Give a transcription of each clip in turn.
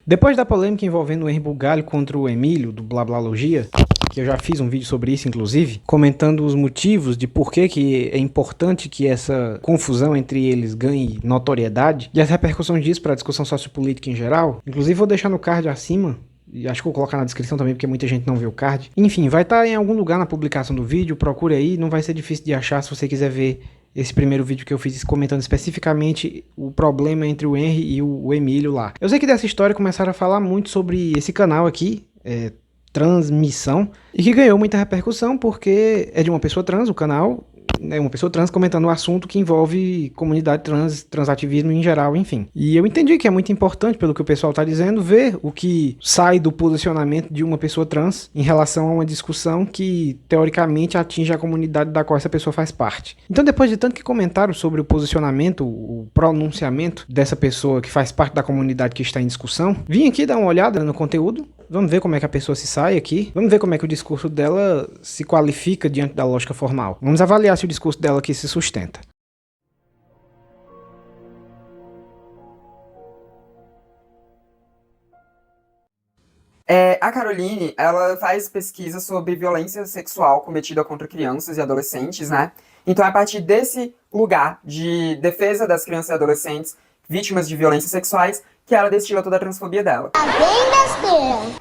Depois da polêmica envolvendo o Henri Bugalho contra o Emílio, do Blablalogia, que eu já fiz um vídeo sobre isso, inclusive, comentando os motivos de por que é importante que essa confusão entre eles ganhe notoriedade e as repercussões disso para a discussão sociopolítica em geral, inclusive vou deixar no card acima, e acho que vou colocar na descrição também, porque muita gente não vê o card. Enfim, vai estar em algum lugar na publicação do vídeo, procure aí, não vai ser difícil de achar se você quiser ver esse primeiro vídeo que eu fiz comentando especificamente o problema entre o Henry e o Emílio lá. Eu sei que dessa história começaram a falar muito sobre esse canal aqui, Transmissão, e que ganhou muita repercussão porque é de uma pessoa trans o canal, né, uma pessoa trans comentando um assunto que envolve comunidade trans, transativismo em geral, enfim. E eu entendi que é muito importante, pelo que o pessoal tá dizendo, ver o que sai do posicionamento de uma pessoa trans em relação a uma discussão que, teoricamente, atinge a comunidade da qual essa pessoa faz parte. Então, depois de tanto que comentaram sobre o posicionamento, o pronunciamento dessa pessoa que faz parte da comunidade que está em discussão, vim aqui dar uma olhada no conteúdo. Vamos ver como é que a pessoa se sai aqui. Vamos ver como é que o discurso dela se qualifica diante da lógica formal. Vamos avaliar se o discurso dela aqui se sustenta. A Caroline, ela faz pesquisa sobre violência sexual cometida contra crianças e adolescentes, né? Então, é a partir desse lugar de defesa das crianças e adolescentes vítimas de violências sexuais que ela destila toda a transfobia dela.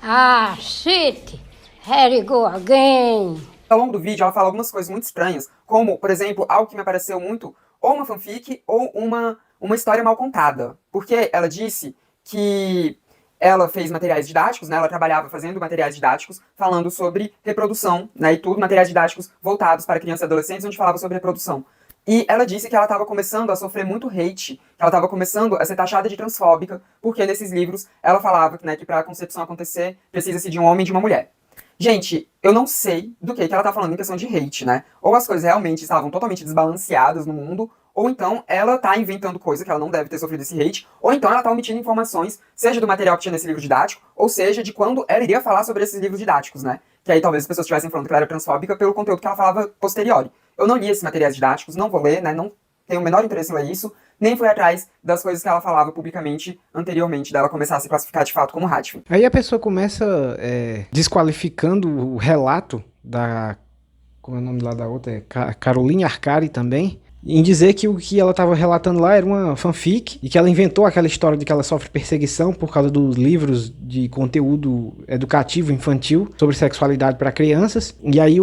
Ah, shit! Here you go again! Ao longo do vídeo, ela fala algumas coisas muito estranhas, como, por exemplo, algo que me apareceu muito, ou uma fanfic, ou uma história mal contada. Porque ela disse que ela fez materiais didáticos, né? Ela trabalhava fazendo materiais didáticos, falando sobre reprodução, né? E tudo, materiais didáticos voltados para crianças e adolescentes, onde falava sobre reprodução. E ela disse que ela estava começando a sofrer muito hate, que ela estava começando a ser taxada de transfóbica, porque nesses livros ela falava, né, que para a concepção acontecer precisa-se de um homem e de uma mulher. Gente, eu não sei do que ela tá falando em questão de hate, né? Ou as coisas realmente estavam totalmente desbalanceadas no mundo, ou então ela tá inventando coisa que ela não deve ter sofrido esse hate, ou então ela tá omitindo informações, seja do material que tinha nesse livro didático, ou seja, de quando ela iria falar sobre esses livros didáticos, né? Que aí talvez as pessoas estivessem falando que ela era transfóbica pelo conteúdo que ela falava posteriori. Eu não li esses materiais didáticos, não vou ler, né? Não tenho o menor interesse em ler isso, nem fui atrás das coisas que ela falava publicamente anteriormente, dela começar a se classificar de fato como Hatfield. Aí a pessoa começa desqualificando o relato da... Como é o nome lá da outra? Caroline Arcari também, em dizer que o que ela estava relatando lá era uma fanfic e que ela inventou aquela história de que ela sofre perseguição por causa dos livros de conteúdo educativo infantil sobre sexualidade para crianças. E aí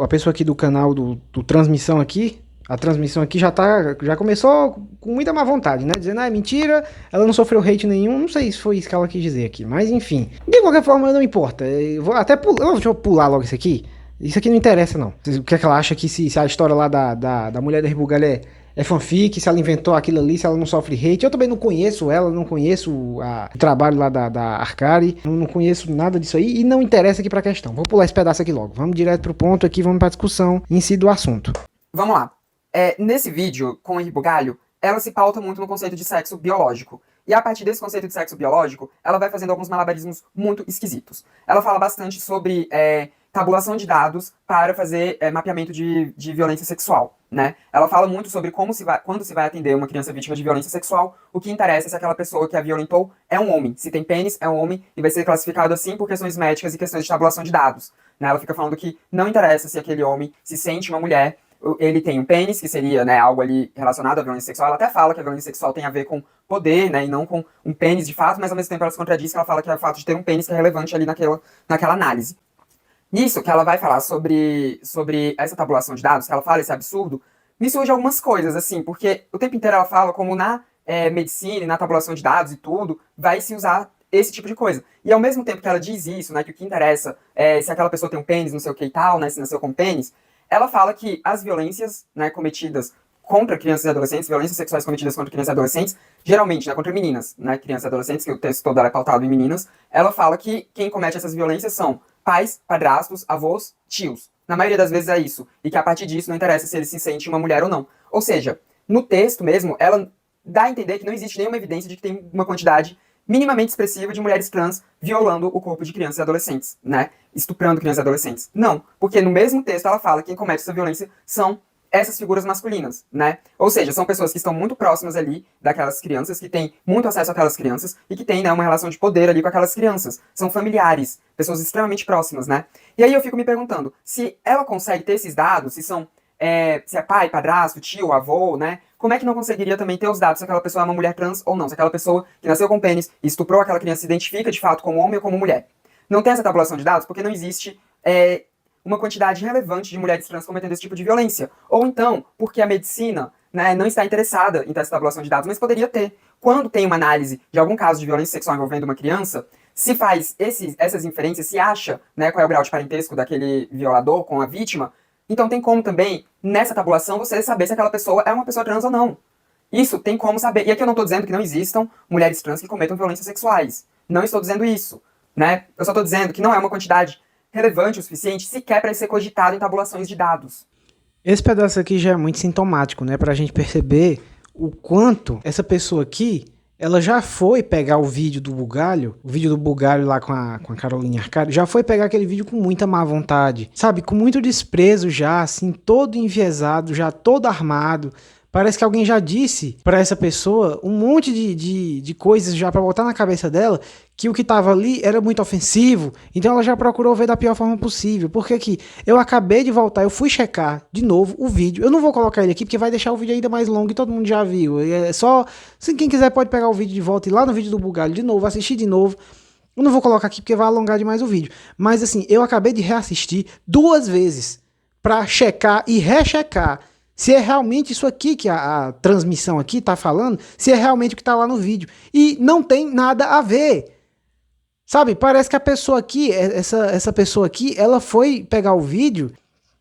a pessoa aqui do canal do Transmissão aqui, a transmissão aqui já começou com muita má vontade, né? Dizendo, é mentira, ela não sofreu hate nenhum. Não sei se foi isso que ela quis dizer aqui, mas enfim. De qualquer forma, não importa. Eu vou até pular, deixa eu pular logo isso aqui. Isso aqui não interessa, não. O que é que ela acha que se a história lá da mulher da Ribugalha é fanfic, se ela inventou aquilo ali, se ela não sofre hate. Eu também não conheço ela, não conheço o trabalho lá da Arcari, não conheço nada disso aí e não interessa aqui pra questão. Vou pular esse pedaço aqui logo. Vamos direto pro ponto aqui, vamos pra discussão em si do assunto. Vamos lá. Nesse vídeo, com o Henri Bugalho, ela se pauta muito no conceito de sexo biológico. E a partir desse conceito de sexo biológico, ela vai fazendo alguns malabarismos muito esquisitos. Ela fala bastante sobre tabulação de dados para fazer mapeamento de violência sexual, né? Ela fala muito sobre quando se vai atender uma criança vítima de violência sexual, o que interessa é se aquela pessoa que a violentou é um homem. Se tem pênis, é um homem e vai ser classificado assim por questões médicas e questões de tabulação de dados, né? Ela fica falando que não interessa se aquele homem se sente uma mulher, ele tem um pênis, que seria, né, algo ali relacionado à violência sexual. Ela até fala que a violência sexual tem a ver com poder, né, e não com um pênis de fato, mas ao mesmo tempo ela se contradiz, que ela fala que é o fato de ter um pênis que é relevante ali naquela análise. Nisso, que ela vai falar sobre essa tabulação de dados, que ela fala esse absurdo, me surge algumas coisas, assim, porque o tempo inteiro ela fala como na medicina e na tabulação de dados e tudo, vai se usar esse tipo de coisa. E ao mesmo tempo que ela diz isso, né, que o que interessa é se aquela pessoa tem um pênis, não sei o que e tal, né, se nasceu com pênis, ela fala que as violências, né, cometidas contra crianças e adolescentes, violências sexuais cometidas contra crianças e adolescentes, geralmente, né, contra meninas, né, crianças e adolescentes, que o texto todo é pautado em meninas, ela fala que quem comete essas violências são pais, padrastos, avós, tios. Na maioria das vezes é isso. E que a partir disso não interessa se ele se sente uma mulher ou não. Ou seja, no texto mesmo, ela dá a entender que não existe nenhuma evidência de que tem uma quantidade minimamente expressiva de mulheres trans violando o corpo de crianças e adolescentes, né? Estuprando crianças e adolescentes. Não, porque no mesmo texto ela fala que quem comete essa violência são essas figuras masculinas, né? Ou seja, são pessoas que estão muito próximas ali daquelas crianças, que têm muito acesso àquelas crianças e que têm, né, uma relação de poder ali com aquelas crianças. São familiares, pessoas extremamente próximas, né? E aí eu fico me perguntando, se ela consegue ter esses dados, se é pai, padrasto, tio, avô, né? Como é que não conseguiria também ter os dados se aquela pessoa é uma mulher trans ou não? Se aquela pessoa que nasceu com pênis e estuprou aquela criança se identifica de fato como homem ou como mulher? Não tem essa tabulação de dados porque não existe uma quantidade relevante de mulheres trans cometendo esse tipo de violência. Ou então, porque a medicina, né, não está interessada em ter essa tabulação de dados, mas poderia ter. Quando tem uma análise de algum caso de violência sexual envolvendo uma criança, se faz essas inferências, se acha, né, qual é o grau de parentesco daquele violador com a vítima, então tem como também, nessa tabulação, você saber se aquela pessoa é uma pessoa trans ou não. Isso tem como saber. E aqui eu não estou dizendo que não existam mulheres trans que cometam violências sexuais. Não estou dizendo isso, né? Eu só estou dizendo que não é uma quantidade relevante o suficiente sequer para ser cogitado em tabulações de dados. Esse pedaço aqui já é muito sintomático, né? Pra gente perceber o quanto essa pessoa aqui, ela já foi pegar o vídeo do Bugalho lá com a Caroline Arcari, já foi pegar aquele vídeo com muita má vontade, sabe? Com muito desprezo já, assim, todo enviesado, já todo armado. Parece que alguém já disse pra essa pessoa um monte de coisas já pra botar na cabeça dela que o que tava ali era muito ofensivo, então ela já procurou ver da pior forma possível. Porque aqui, eu acabei de voltar, eu fui checar de novo o vídeo. Eu não vou colocar ele aqui porque vai deixar o vídeo ainda mais longo e todo mundo já viu. É só, se quem quiser pode pegar o vídeo de volta e ir lá no vídeo do Bugalho de novo, assistir de novo. Eu não vou colocar aqui porque vai alongar demais o vídeo. Mas assim, eu acabei de reassistir 2 vezes pra checar e rechecar se é realmente isso aqui que a transmissão aqui tá falando, se é realmente o que tá lá no vídeo. E não tem nada a ver. Sabe, parece que a pessoa aqui, essa pessoa aqui, ela foi pegar o vídeo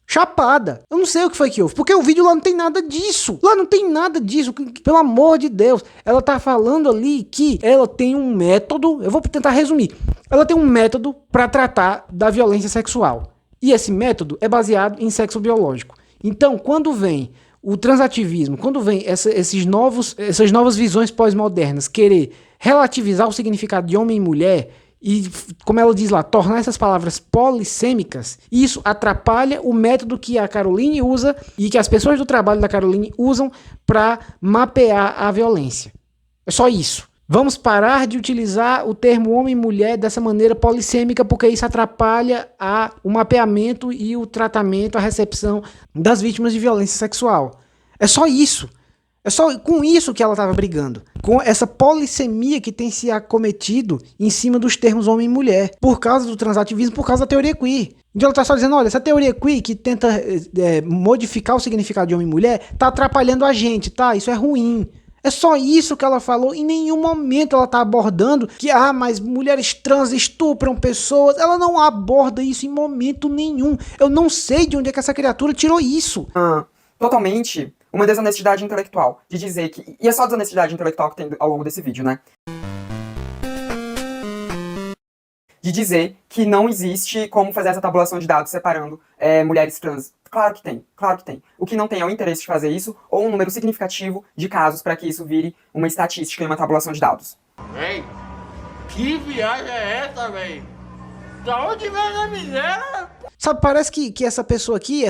chapada. Eu não sei o que foi que houve, porque o vídeo lá não tem nada disso. Lá não tem nada disso, pelo amor de Deus. Ela tá falando ali que ela tem um método, eu vou tentar resumir. Ela tem um método para tratar da violência sexual. E esse método é baseado em sexo biológico. Então, quando vem o transativismo, quando vem essas novas visões pós-modernas querer relativizar o significado de homem e mulher e, como ela diz lá, tornar essas palavras polissêmicas, isso atrapalha o método que a Caroline usa e que as pessoas do trabalho da Caroline usam para mapear a violência. É só isso. Vamos parar de utilizar o termo homem e mulher dessa maneira polissêmica, porque isso atrapalha o mapeamento e o tratamento, a recepção das vítimas de violência sexual. É só isso. É só com isso que ela estava brigando. Com essa polissemia que tem se acometido em cima dos termos homem e mulher. Por causa do transativismo, por causa da teoria queer. Então ela está só dizendo, olha, essa teoria queer que tenta modificar o significado de homem e mulher, está atrapalhando a gente, tá? Isso é ruim. É só isso que ela falou. Em nenhum momento ela está abordando que, mas mulheres trans estupram pessoas. Ela não aborda isso em momento nenhum. Eu não sei de onde é que essa criatura tirou isso. Totalmente uma desonestidade intelectual. De dizer que... E é só desonestidade intelectual que tem ao longo desse vídeo, né? De dizer que não existe como fazer essa tabulação de dados separando mulheres trans. Claro que tem, claro que tem. O que não tem é o interesse de fazer isso ou um número significativo de casos para que isso vire uma estatística e uma tabulação de dados. Véi, que viagem é essa, véi? Da onde vem a miséria? Sabe, parece que essa pessoa aqui,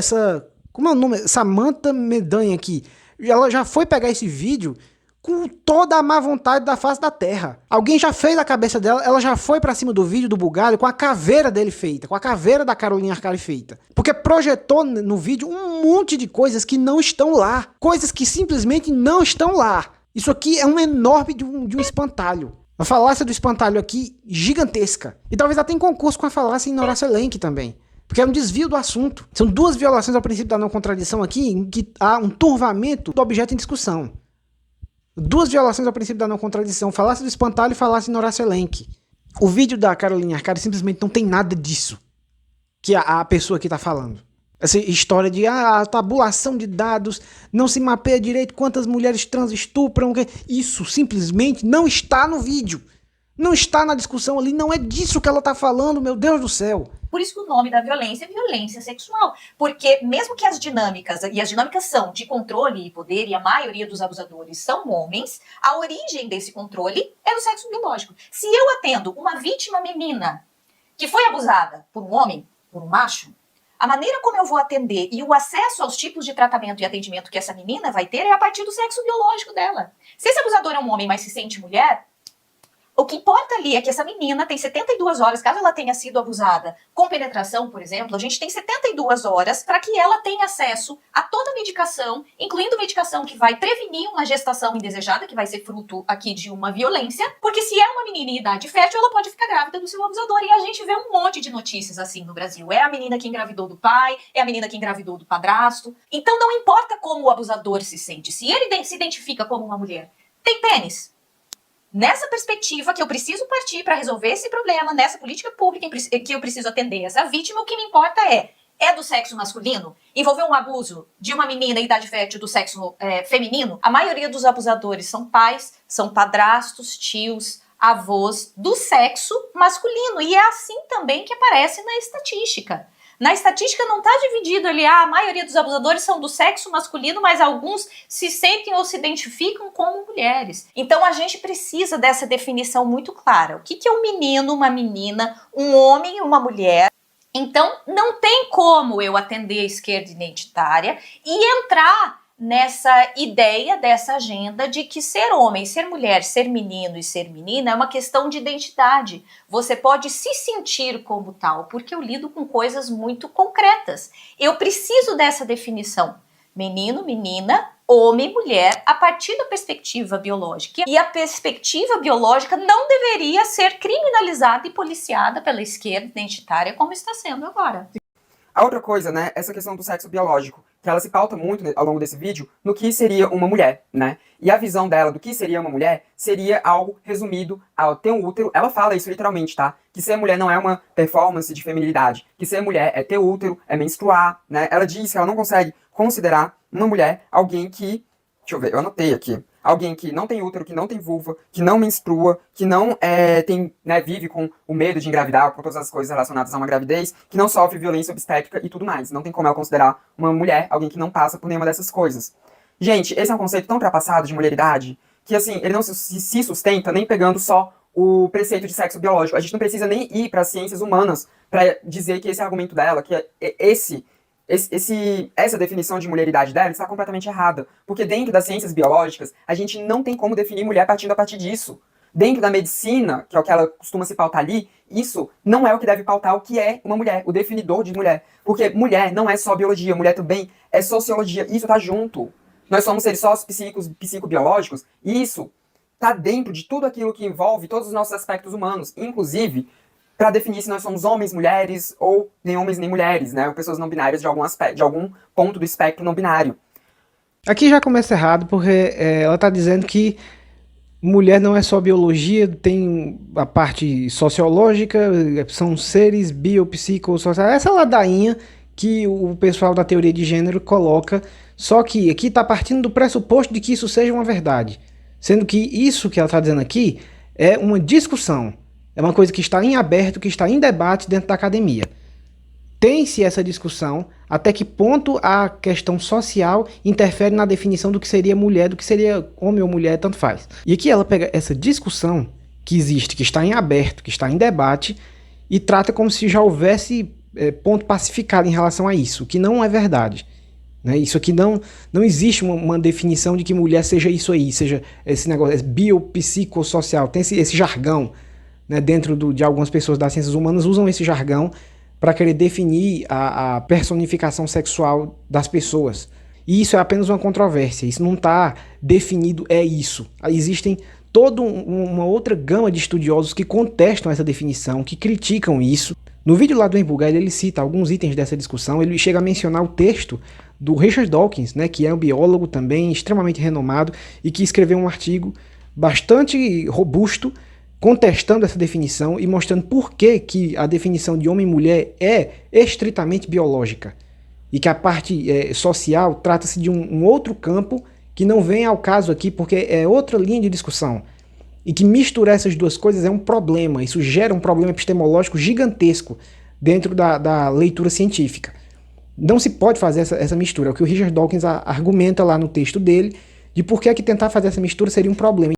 como é o nome? Samantha Medanha aqui, ela já foi pegar esse vídeo com toda a má vontade da face da terra. Alguém já fez a cabeça dela, ela já foi pra cima do vídeo do Bugalho com a caveira dele feita, com a caveira da Caroline Arcari feita. Porque projetou no vídeo um monte de coisas que não estão lá. Coisas que simplesmente não estão lá. Isso aqui é um enorme de um espantalho. A falácia do espantalho aqui, gigantesca. E talvez até em concurso com a falácia em Horácio Elenque também. Porque é um desvio do assunto. São 2 violações ao princípio da não contradição aqui, em que há um turvamento do objeto em discussão. 2 violações ao princípio da não contradição, falácia do espantalho e falácia em Horácio Elenque. O vídeo da Caroline Arcari simplesmente não tem nada disso que a pessoa aqui está falando. Essa história de a tabulação de dados, não se mapeia direito quantas mulheres trans estupram, isso simplesmente não está no vídeo. Não está na discussão ali, não é disso que ela está falando, meu Deus do céu. Por isso que o nome da violência é violência sexual. Porque mesmo que as dinâmicas são de controle e poder, e a maioria dos abusadores são homens, a origem desse controle é no sexo biológico. Se eu atendo uma vítima menina que foi abusada por um homem, por um macho, A maneira como eu vou atender e o acesso aos tipos de tratamento e atendimento que essa menina vai ter é a partir do sexo biológico dela. Se esse abusador é um homem, mas se sente mulher, o que importa ali é que essa menina tem 72 horas, caso ela tenha sido abusada com penetração, por exemplo, a gente tem 72 horas para que ela tenha acesso a toda a medicação, incluindo medicação que vai prevenir uma gestação indesejada, que vai ser fruto aqui de uma violência, porque se é uma menina em idade fértil, ela pode ficar grávida do seu abusador, e a gente vê um monte de notícias assim no Brasil. É a menina que engravidou do pai, é a menina que engravidou do padrasto. Então não importa como o abusador se sente, se ele se identifica como uma mulher, tem pênis. Nessa perspectiva que eu preciso partir para resolver esse problema, nessa política pública que eu preciso atender essa vítima, o que me importa é do sexo masculino? Envolver um abuso de uma menina em idade fértil do sexo feminino? A maioria dos abusadores são pais, são padrastos, tios, avós do sexo masculino. E é assim também que aparece na estatística. Na estatística não está dividido ali, a maioria dos abusadores são do sexo masculino, mas alguns se sentem ou se identificam como mulheres. Então a gente precisa dessa definição muito clara. O que é um menino, uma menina, um homem e uma mulher? Então não tem como eu atender a esquerda identitária e entrar nessa ideia, dessa agenda de que ser homem, ser mulher, ser menino e ser menina é uma questão de identidade. Você pode se sentir como tal, porque eu lido com coisas muito concretas. Eu preciso dessa definição. Menino, menina, homem, mulher, a partir da perspectiva biológica. E a perspectiva biológica não deveria ser criminalizada e policiada pela esquerda identitária como está sendo agora. A outra coisa, né, essa questão do sexo biológico, que ela se pauta muito ao longo desse vídeo no que seria uma mulher, né? E a visão dela do que seria uma mulher seria algo resumido ao ter um útero. Ela fala isso literalmente, tá? Que ser mulher não é uma performance de feminilidade. Que ser mulher é ter útero, é menstruar, né? Ela diz que ela não consegue considerar uma mulher alguém que... Deixa eu ver, eu anotei aqui. Alguém que não tem útero, que não tem vulva, que não menstrua, que não tem, né, vive com o medo de engravidar, com todas as coisas relacionadas a uma gravidez, que não sofre violência obstétrica e tudo mais. Não tem como ela considerar uma mulher alguém que não passa por nenhuma dessas coisas. Gente, esse é um conceito tão ultrapassado de mulheridade, que assim, ele não se sustenta nem pegando só o preceito de sexo biológico. A gente não precisa nem ir para as ciências humanas para dizer que esse argumento dela, que essa definição de mulheridade dela está completamente errada. Porque dentro das ciências biológicas, a gente não tem como definir mulher partindo a partir disso. Dentro da medicina, que é o que ela costuma se pautar ali, isso não é o que deve pautar o que é uma mulher, o definidor de mulher. Porque mulher não é só biologia, mulher também é sociologia, isso tá junto. Nós somos seres sócio-psíquicos, psicobiológicos, e isso tá dentro de tudo aquilo que envolve todos os nossos aspectos humanos, inclusive para definir se nós somos homens, mulheres, ou nem homens nem mulheres, né? Ou pessoas não binárias de algum aspecto, de algum ponto do espectro não binário. Aqui já começa errado, porque ela está dizendo que mulher não é só biologia, tem a parte sociológica, são seres biopsicossociais, essa ladainha que o pessoal da teoria de gênero coloca, só que aqui está partindo do pressuposto de que isso seja uma verdade, sendo que isso que ela está dizendo aqui é uma discussão. É uma coisa que está em aberto, que está em debate dentro da academia. Tem-se essa discussão até que ponto a questão social interfere na definição do que seria mulher, do que seria homem ou mulher, tanto faz. E aqui ela pega essa discussão que existe, que está em aberto, que está em debate, e trata como se já houvesse ponto pacificado em relação a isso, o que não é verdade. Né? Isso aqui não existe uma definição de que mulher seja isso aí, seja esse negócio biopsicossocial, tem esse jargão. Né, dentro de algumas pessoas das ciências humanas usam esse jargão para querer definir a personificação sexual das pessoas. E isso é apenas uma controvérsia, isso não está definido, é isso. Existem toda uma outra gama de estudiosos que contestam essa definição, que criticam isso. No vídeo lá do Embugal, ele cita alguns itens dessa discussão, ele chega a mencionar o texto do Richard Dawkins, né, que é um biólogo também extremamente renomado e que escreveu um artigo bastante robusto contestando essa definição e mostrando por que a definição de homem e mulher é estritamente biológica e que a parte social trata-se de um outro campo que não vem ao caso aqui porque é outra linha de discussão e que misturar essas duas coisas é um problema, isso gera um problema epistemológico gigantesco dentro da leitura científica. Não se pode fazer essa mistura, é o que o Richard Dawkins argumenta lá no texto dele de por que tentar fazer essa mistura seria um problema.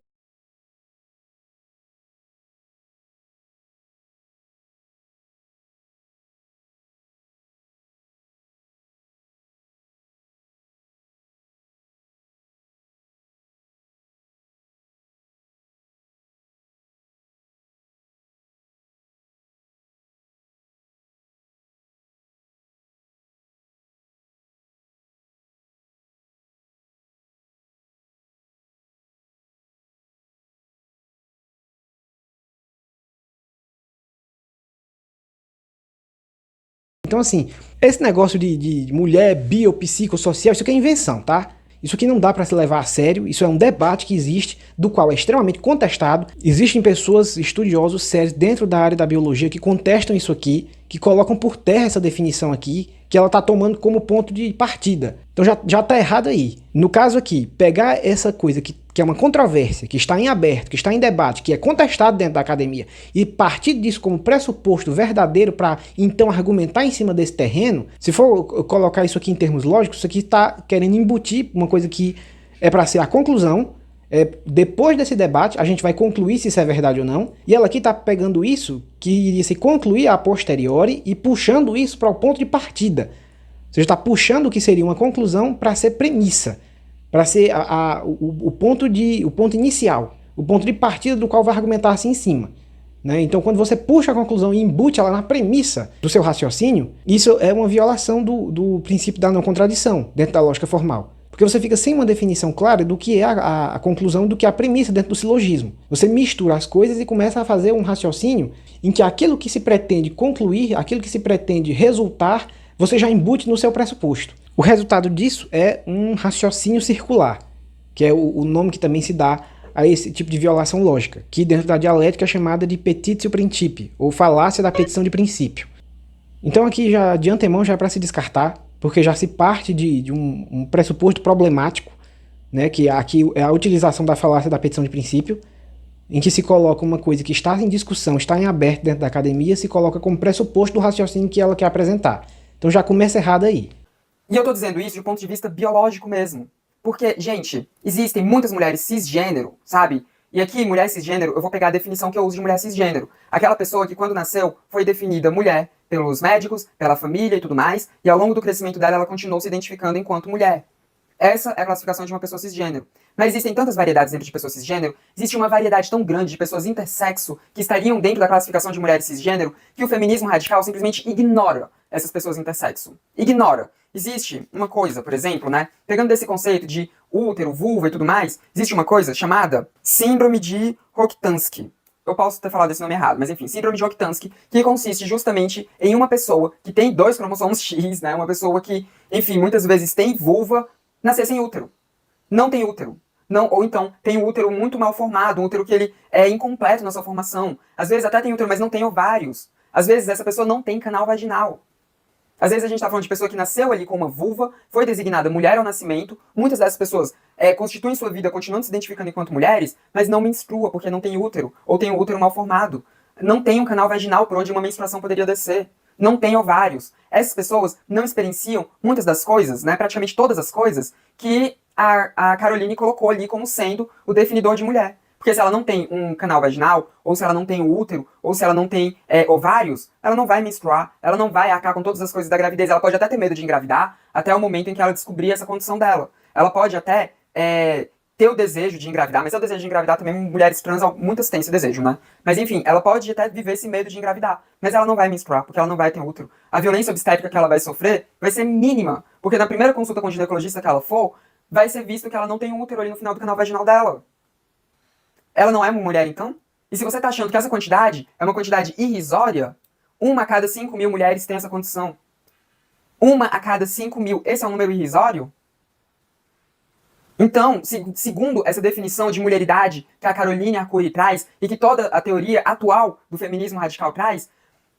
Então, assim, esse negócio de mulher biopsicossocial, isso aqui é invenção, tá? Isso aqui não dá para se levar a sério, isso é um debate que existe, do qual é extremamente contestado. Existem pessoas, estudiosos sérios dentro da área da biologia que contestam isso aqui, que colocam por terra essa definição aqui, que ela está tomando como ponto de partida. Então já está errado aí. No caso aqui, pegar essa coisa que é uma controvérsia, que está em aberto, que está em debate, que é contestado dentro da academia, e partir disso como pressuposto verdadeiro para então argumentar em cima desse terreno, se for colocar isso aqui em termos lógicos, isso aqui está querendo embutir uma coisa que é para ser a conclusão. Depois desse debate, a gente vai concluir se isso é verdade ou não, e ela aqui está pegando isso, que iria se concluir a posteriori, e puxando isso para o ponto de partida. Ou seja, está puxando o que seria uma conclusão para ser premissa, para ser o ponto inicial, o ponto de partida do qual vai argumentar assim em cima. Né? Então, quando você puxa a conclusão e embute ela na premissa do seu raciocínio, isso é uma violação do princípio da não contradição, dentro da lógica formal. Porque você fica sem uma definição clara do que é a conclusão, do que é a premissa dentro do silogismo. Você mistura as coisas e começa a fazer um raciocínio em que aquilo que se pretende concluir, aquilo que se pretende resultar, você já embute no seu pressuposto. O resultado disso é um raciocínio circular, que é o nome que também se dá a esse tipo de violação lógica, que dentro da dialética é chamada de petitio principii, ou falácia da petição de princípio. Então aqui já de antemão já é para se descartar, porque já se parte de um pressuposto problemático, né, que aqui é a utilização da falácia da petição de princípio, em que se coloca uma coisa que está em discussão, está em aberto dentro da academia, se coloca como pressuposto do raciocínio que ela quer apresentar. Então já começa errado aí. E eu tô dizendo isso de ponto de vista biológico mesmo. Porque, gente, existem muitas mulheres cisgênero, sabe? E aqui, mulher cisgênero, eu vou pegar a definição que eu uso de mulher cisgênero. Aquela pessoa que, quando nasceu, foi definida mulher pelos médicos, pela família e tudo mais, e ao longo do crescimento dela, ela continuou se identificando enquanto mulher. Essa é a classificação de uma pessoa cisgênero. Mas existem tantas variedades dentro de pessoas cisgênero, existe uma variedade tão grande de pessoas intersexo que estariam dentro da classificação de mulheres cisgênero, que o feminismo radical simplesmente ignora essas pessoas intersexo. Ignora. Existe uma coisa, por exemplo, né? Pegando desse conceito de útero, vulva e tudo mais, existe uma coisa chamada Síndrome de Rokitansky. Eu posso ter falado esse nome errado, mas enfim, Síndrome de Rokitansky, que consiste justamente em uma pessoa que tem 2 cromossomos X, né? Uma pessoa que, enfim, muitas vezes tem vulva, nascer sem útero. Não tem útero. Não, ou então tem um útero muito mal formado, um útero que ele é incompleto na sua formação. Às vezes até tem útero, mas não tem ovários. Às vezes essa pessoa não tem canal vaginal. Às vezes a gente está falando de pessoa que nasceu ali com uma vulva, foi designada mulher ao nascimento. Muitas dessas pessoas constituem sua vida continuando se identificando enquanto mulheres, mas não menstrua porque não tem útero, ou tem um útero mal formado. Não tem um canal vaginal por onde uma menstruação poderia descer. Não tem ovários. Essas pessoas não experienciam muitas das coisas, né, praticamente todas as coisas, que a Caroline colocou ali como sendo o definidor de mulher. Porque se ela não tem um canal vaginal, ou se ela não tem o útero, ou se ela não tem ovários, ela não vai menstruar, ela não vai arcar com todas as coisas da gravidez. Ela pode até ter medo de engravidar, até o momento em que ela descobrir essa condição dela. Ela pode até ter o desejo de engravidar, mas é o desejo de engravidar também, mulheres trans, muitas têm esse desejo, né? Mas enfim, ela pode até viver esse medo de engravidar, mas ela não vai menstruar, porque ela não vai ter útero. A violência obstétrica que ela vai sofrer vai ser mínima, porque na primeira consulta com o ginecologista que ela for, vai ser visto que ela não tem um útero ali no final do canal vaginal dela. Ela não é uma mulher, então? E se você tá achando que essa quantidade é uma quantidade irrisória, 1 a cada 5.000 mulheres tem essa condição. 1 a cada 5.000, esse é um número irrisório? Então, segundo essa definição de mulheridade que a Caroline Arcuri traz, e que toda a teoria atual do feminismo radical traz,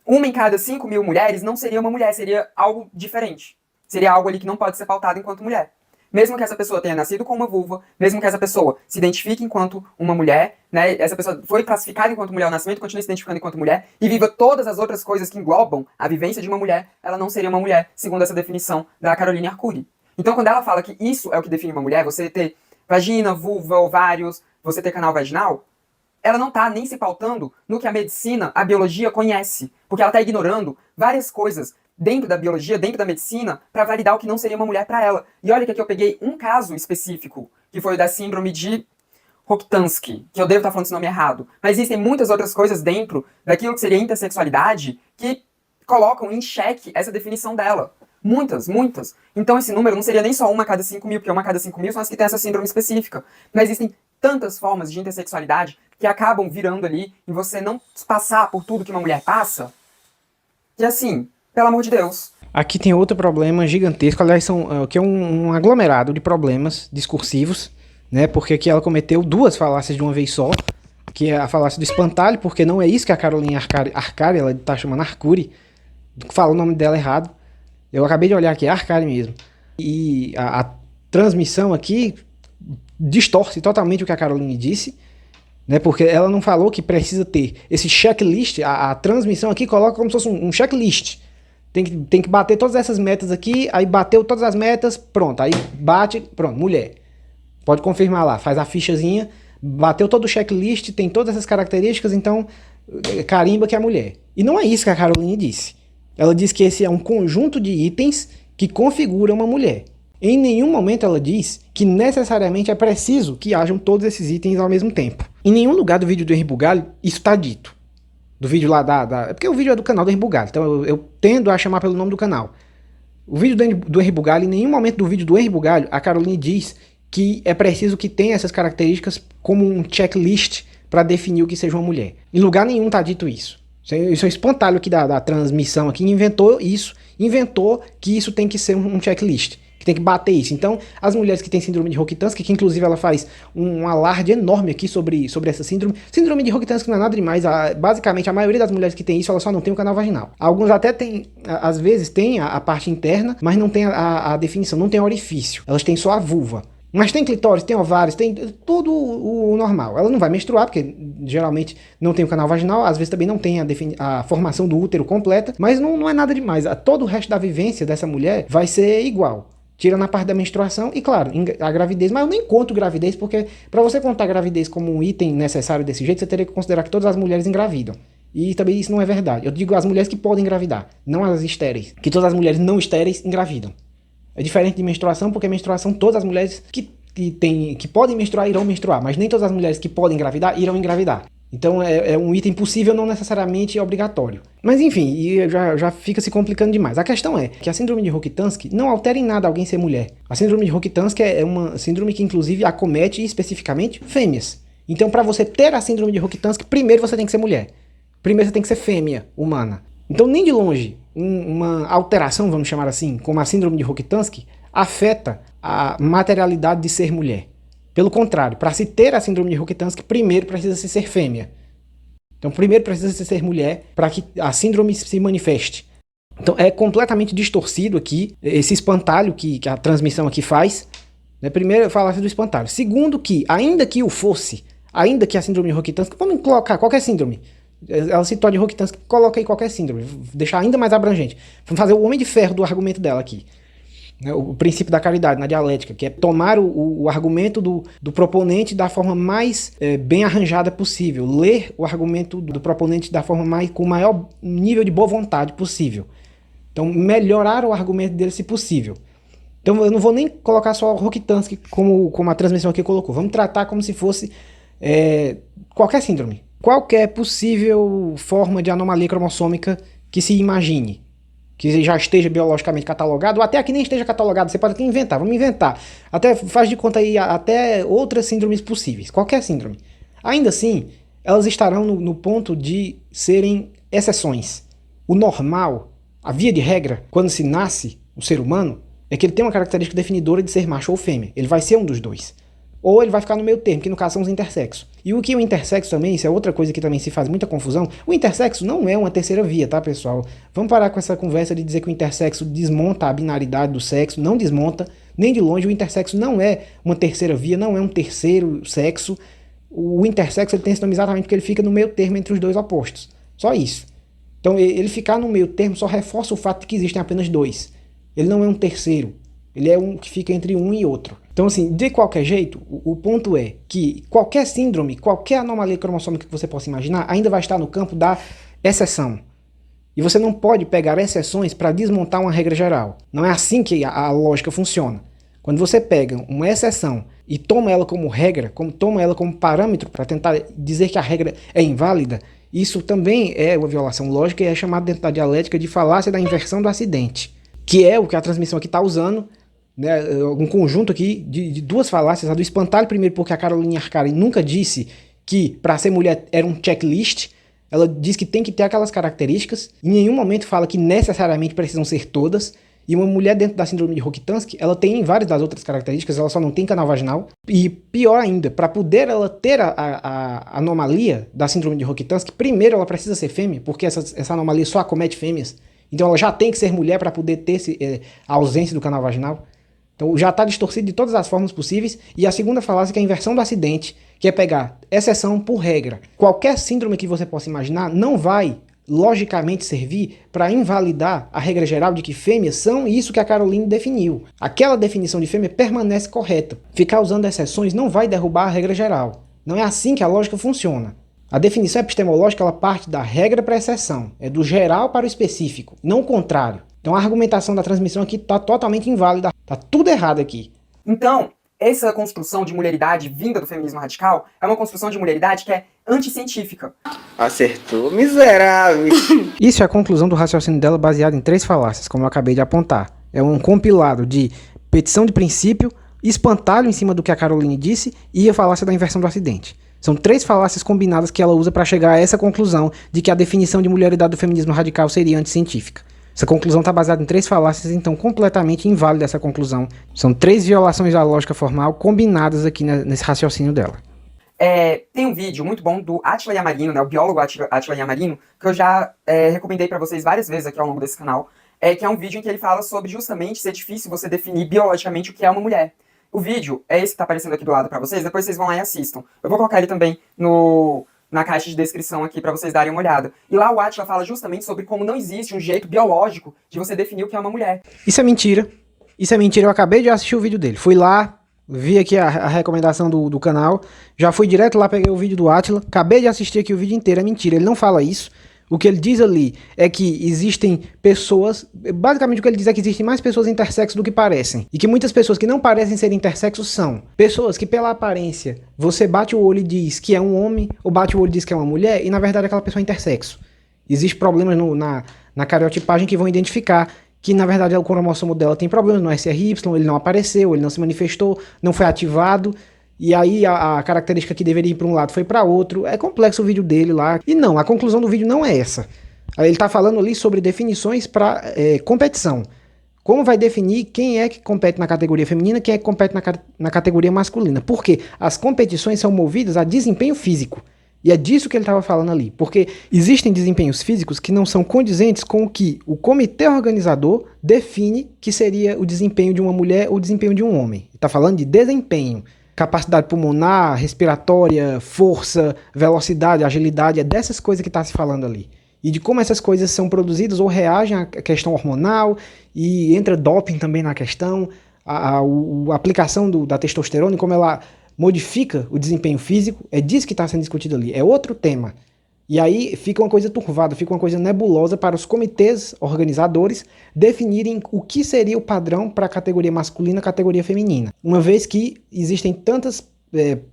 1 em cada 5.000 mulheres não seria uma mulher, seria algo diferente. Seria algo ali que não pode ser pautado enquanto mulher. Mesmo que essa pessoa tenha nascido com uma vulva, mesmo que essa pessoa se identifique enquanto uma mulher, né, essa pessoa foi classificada enquanto mulher ao nascimento, continua se identificando enquanto mulher, e viva todas as outras coisas que englobam a vivência de uma mulher, ela não seria uma mulher, segundo essa definição da Caroline Arcuri. Então, quando ela fala que isso é o que define uma mulher, você ter vagina, vulva, ovários, você ter canal vaginal, ela não está nem se pautando no que a medicina, a biologia conhece, porque ela está ignorando várias coisas dentro da biologia, dentro da medicina, para validar o que não seria uma mulher para ela. E olha que aqui eu peguei um caso específico, que foi o da síndrome de Rokitansky, que eu devo estar falando esse nome errado. Mas existem muitas outras coisas dentro daquilo que seria intersexualidade que colocam em xeque essa definição dela. Muitas, muitas. Então esse número não seria nem só 1 a cada 5.000, porque 1 a cada 5.000 são as que têm essa síndrome específica. Mas existem tantas formas de intersexualidade que acabam virando ali em você não passar por tudo que uma mulher passa, que assim, Pelo amor de Deus. Aqui tem outro problema gigantesco, aliás, que é um aglomerado de problemas discursivos, né? Porque aqui ela cometeu duas falácias de uma vez só, que é a falácia do espantalho, porque não é isso que a Caroline Arcari, ela tá chamando Arcuri, fala o nome dela errado. Eu acabei de olhar aqui, é Arcari mesmo. E a transmissão aqui distorce totalmente o que a Caroline disse, né? Porque ela não falou que precisa ter esse checklist, a transmissão aqui coloca como se fosse um checklist. Tem que bater todas essas metas aqui, aí bateu todas as metas, pronto, aí bate, pronto, mulher. Pode confirmar lá, faz a fichazinha, bateu todo o checklist, tem todas essas características, então carimba que é mulher. E não é isso que a Caroline disse. Ela disse que esse é um conjunto de itens que configura uma mulher. Em nenhum momento ela diz que necessariamente é preciso que hajam todos esses itens ao mesmo tempo. Em nenhum lugar do vídeo do Henri Bugalho isso está dito. Do vídeo lá é porque o vídeo é do canal do Henri Bugalho, então eu tendo a chamar pelo nome do canal. O vídeo do Henri Bugalho, em nenhum momento do vídeo do Henri Bugalho, a Caroline diz que é preciso que tenha essas características como um checklist para definir o que seja uma mulher. Em lugar nenhum está dito isso. Isso é espantalho aqui da transmissão aqui, inventou que isso tem que ser um checklist, que tem que bater isso. Então, as mulheres que têm síndrome de Rokitansky, que inclusive ela faz um alarde enorme aqui sobre essa síndrome. Síndrome de Rokitansky não é nada demais, basicamente a maioria das mulheres que tem isso, ela só não tem o canal vaginal. Alguns até tem, às vezes tem a parte interna, mas não tem a definição, não tem orifício, elas têm só a vulva. Mas tem clitóris, tem ovários, tem tudo o normal. Ela não vai menstruar, porque geralmente não tem o canal vaginal, às vezes também não tem a formação do útero completa, mas não é nada demais. Todo o resto da vivência dessa mulher vai ser igual. Tira na parte da menstruação e, claro, a gravidez. Mas eu nem conto gravidez, porque para você contar gravidez como um item necessário desse jeito, você teria que considerar que todas as mulheres engravidam. E também isso não é verdade. Eu digo as mulheres que podem engravidar, não as estéreis. Que todas as mulheres não estéreis engravidam. É diferente de menstruação, porque menstruação todas as mulheres que podem menstruar irão menstruar, mas nem todas as mulheres que podem engravidar irão engravidar. Então é um item possível, não necessariamente obrigatório. Mas enfim, e já fica se complicando demais. A questão é que a síndrome de Rokitansky não altera em nada alguém ser mulher. A síndrome de Rokitansky é uma síndrome que inclusive acomete especificamente fêmeas. Então para você ter a síndrome de Rokitansky, primeiro você tem que ser mulher. Primeiro você tem que ser fêmea, humana. Então nem de longe uma alteração, vamos chamar assim, como a síndrome de Rokitansky, afeta a materialidade de ser mulher. Pelo contrário, para se ter a síndrome de Rokitansky, primeiro precisa se ser fêmea. Então primeiro precisa se ser mulher para que a síndrome se manifeste. Então é completamente distorcido aqui esse espantalho que a transmissão aqui faz. Né? Primeiro eu falasse do espantalho. Segundo que, ainda que o fosse, ainda que a síndrome de Rokitansky, vamos colocar qualquer síndrome. Ela citou a de Rokitansky, coloca aí qualquer síndrome, deixar ainda mais abrangente. Vamos fazer o homem de ferro do argumento dela aqui. O princípio da caridade na dialética, que é tomar o argumento do proponente da forma mais bem arranjada possível, ler o argumento do proponente da forma com o maior nível de boa vontade possível. Então, melhorar o argumento dele se possível. Então, eu não vou nem colocar só o Rokitansky como a transmissão aqui colocou. Vamos tratar como se fosse qualquer síndrome. Qualquer possível forma de anomalia cromossômica que se imagine, que já esteja biologicamente catalogado, ou até que nem esteja catalogado, você pode até inventar, vamos inventar. Até faz de conta aí até outras síndromes possíveis, qualquer síndrome. Ainda assim, elas estarão no ponto de serem exceções. O normal, a via de regra, quando se nasce o ser humano, é que ele tem uma característica definidora de ser macho ou fêmea. Ele vai ser um dos dois. Ou ele vai ficar no meio termo, que no caso são os intersexos. E o que o intersexo também, isso é outra coisa que também se faz muita confusão, o intersexo não é uma terceira via, tá, pessoal? Vamos parar com essa conversa de dizer que o intersexo desmonta a binaridade do sexo, não desmonta, nem de longe. O intersexo não é uma terceira via, não é um terceiro sexo. O intersexo ele tem esse nome exatamente porque ele fica no meio termo entre os dois opostos. Só isso. Então ele ficar no meio termo só reforça o fato de que existem apenas dois. Ele não é um terceiro. Ele é um que fica entre um e outro. Então, assim, de qualquer jeito, o ponto é que qualquer síndrome, qualquer anomalia cromossômica que você possa imaginar, ainda vai estar no campo da exceção. E você não pode pegar exceções para desmontar uma regra geral. Não é assim que a lógica funciona. Quando você pega uma exceção e toma ela como regra, toma ela como parâmetro para tentar dizer que a regra é inválida, isso também é uma violação lógica e é chamado dentro da dialética de falácia da inversão do acidente, que é o que a transmissão aqui está usando, né, um conjunto aqui de duas falácias. A do espantalho, primeiro porque a Caroline Arcari nunca disse que para ser mulher era um checklist, Ela diz que tem que ter aquelas características, em nenhum momento fala que necessariamente precisam ser todas. E uma mulher dentro da síndrome de Rokitansky, ela tem várias das outras características, ela só não tem canal vaginal. E pior ainda, para poder ela ter a anomalia da síndrome de Rokitansky, primeiro ela precisa ser fêmea, porque essa anomalia só acomete fêmeas. Então ela já tem que ser mulher para poder ter a ausência do canal vaginal. Então já está distorcido de todas as formas possíveis. E a segunda falácia, que é a inversão do acidente, que é pegar exceção por regra. Qualquer síndrome que você possa imaginar não vai logicamente servir para invalidar a regra geral de que fêmeas são isso que a Caroline definiu. Aquela definição de fêmea permanece correta. Ficar usando exceções não vai derrubar a regra geral. Não é assim que a lógica funciona. A definição epistemológica ela parte da regra para a exceção. É do geral para o específico, não o contrário. Então a argumentação da transmissão aqui está totalmente inválida. Está tudo errado aqui. Então, essa construção de mulheridade vinda do feminismo radical é uma construção de mulheridade que é anticientífica. Acertou, miserável. Isso é a conclusão do raciocínio dela baseado em 3 falácias, como eu acabei de apontar. É um compilado de petição de princípio, espantalho em cima do que a Caroline disse e a falácia da inversão do acidente. São 3 falácias combinadas que ela usa para chegar a essa conclusão de que a definição de mulheridade do feminismo radical seria anticientífica. Essa conclusão está baseada em 3 falácias, então completamente inválida essa conclusão. São 3 violações da lógica formal combinadas aqui nesse raciocínio dela. Tem um vídeo muito bom do Átila Yamarino, né, o biólogo Átila Yamarino, que eu já recomendei para vocês várias vezes aqui ao longo desse canal, que é um vídeo em que ele fala sobre justamente ser difícil você definir biologicamente o que é uma mulher. O vídeo é esse que está aparecendo aqui do lado para vocês, depois vocês vão lá e assistam. Eu vou colocar ele também na caixa de descrição aqui para vocês darem uma olhada. E lá o Átila fala justamente sobre como não existe um jeito biológico de você definir o que é uma mulher. Isso é mentira. Isso é mentira. Eu acabei de assistir o vídeo dele. Fui lá, vi aqui a recomendação do canal, já fui direto lá, peguei o vídeo do Átila, acabei de assistir aqui o vídeo inteiro. É mentira, ele não fala isso. O que ele diz ali é que existem pessoas, basicamente o que ele diz é que existem mais pessoas intersexos do que parecem. E que muitas pessoas que não parecem ser intersexos são pessoas que pela aparência você bate o olho e diz que é um homem, ou bate o olho e diz que é uma mulher, e na verdade aquela pessoa é intersexo. Existem problemas na cariotipagem que vão identificar que na verdade o cromossomo dela tem problemas no SRY, ele não apareceu, ele não se manifestou, não foi ativado. E aí a característica que deveria ir para um lado foi para outro. É complexo o vídeo dele lá. E não, a conclusão do vídeo não é essa. Ele está falando ali sobre definições para competição. Como vai definir quem é que compete na categoria feminina, quem é que compete na categoria masculina. Porque as competições são movidas a desempenho físico. E é disso que ele estava falando ali. Porque existem desempenhos físicos que não são condizentes com o que o comitê organizador define que seria o desempenho de uma mulher ou o desempenho de um homem. Ele está falando de desempenho. Capacidade pulmonar, respiratória, força, velocidade, agilidade, é dessas coisas que está se falando ali. E de como essas coisas são produzidas ou reagem à questão hormonal, e entra doping também na questão, a aplicação da testosterona e como ela modifica o desempenho físico, é disso que está sendo discutido ali, é outro tema. E aí fica uma coisa turvada, fica uma coisa nebulosa para os comitês organizadores definirem o que seria o padrão para a categoria masculina e a categoria feminina. Uma vez que existem tantas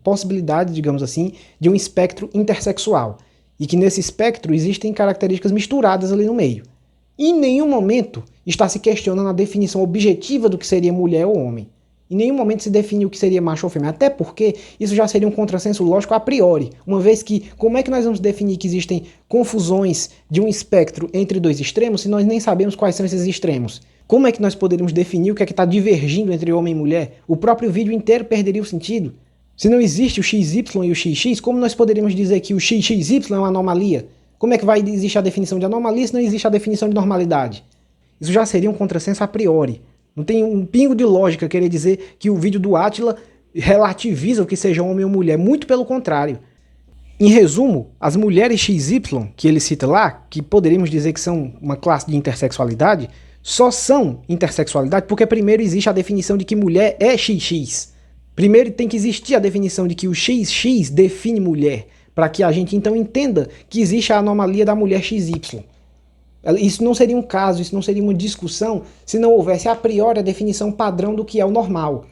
possibilidades, digamos assim, de um espectro intersexual. E que nesse espectro existem características misturadas ali no meio. Em nenhum momento está se questionando a definição objetiva do que seria mulher ou homem. Em nenhum momento se define o que seria macho ou fêmea, até porque isso já seria um contrassenso lógico a priori, uma vez que como é que nós vamos definir que existem confusões de um espectro entre 2 extremos se nós nem sabemos quais são esses extremos? Como é que nós poderíamos definir o que é que está divergindo entre homem e mulher? O próprio vídeo inteiro perderia o sentido. Se não existe o XY e o XX, como nós poderíamos dizer que o XXY é uma anomalia? Como é que vai existir a definição de anomalia se não existe a definição de normalidade? Isso já seria um contrassenso a priori. Não tem um pingo de lógica querer dizer que o vídeo do Átila relativiza o que seja homem ou mulher. Muito pelo contrário. Em resumo, as mulheres XY, que ele cita lá, que poderíamos dizer que são uma classe de intersexualidade, só são intersexualidade porque primeiro existe a definição de que mulher é XX. Primeiro tem que existir a definição de que o XX define mulher, para que a gente então entenda que existe a anomalia da mulher XY. Isso não seria um caso, isso não seria uma discussão se não houvesse a priori a definição padrão do que é o normal.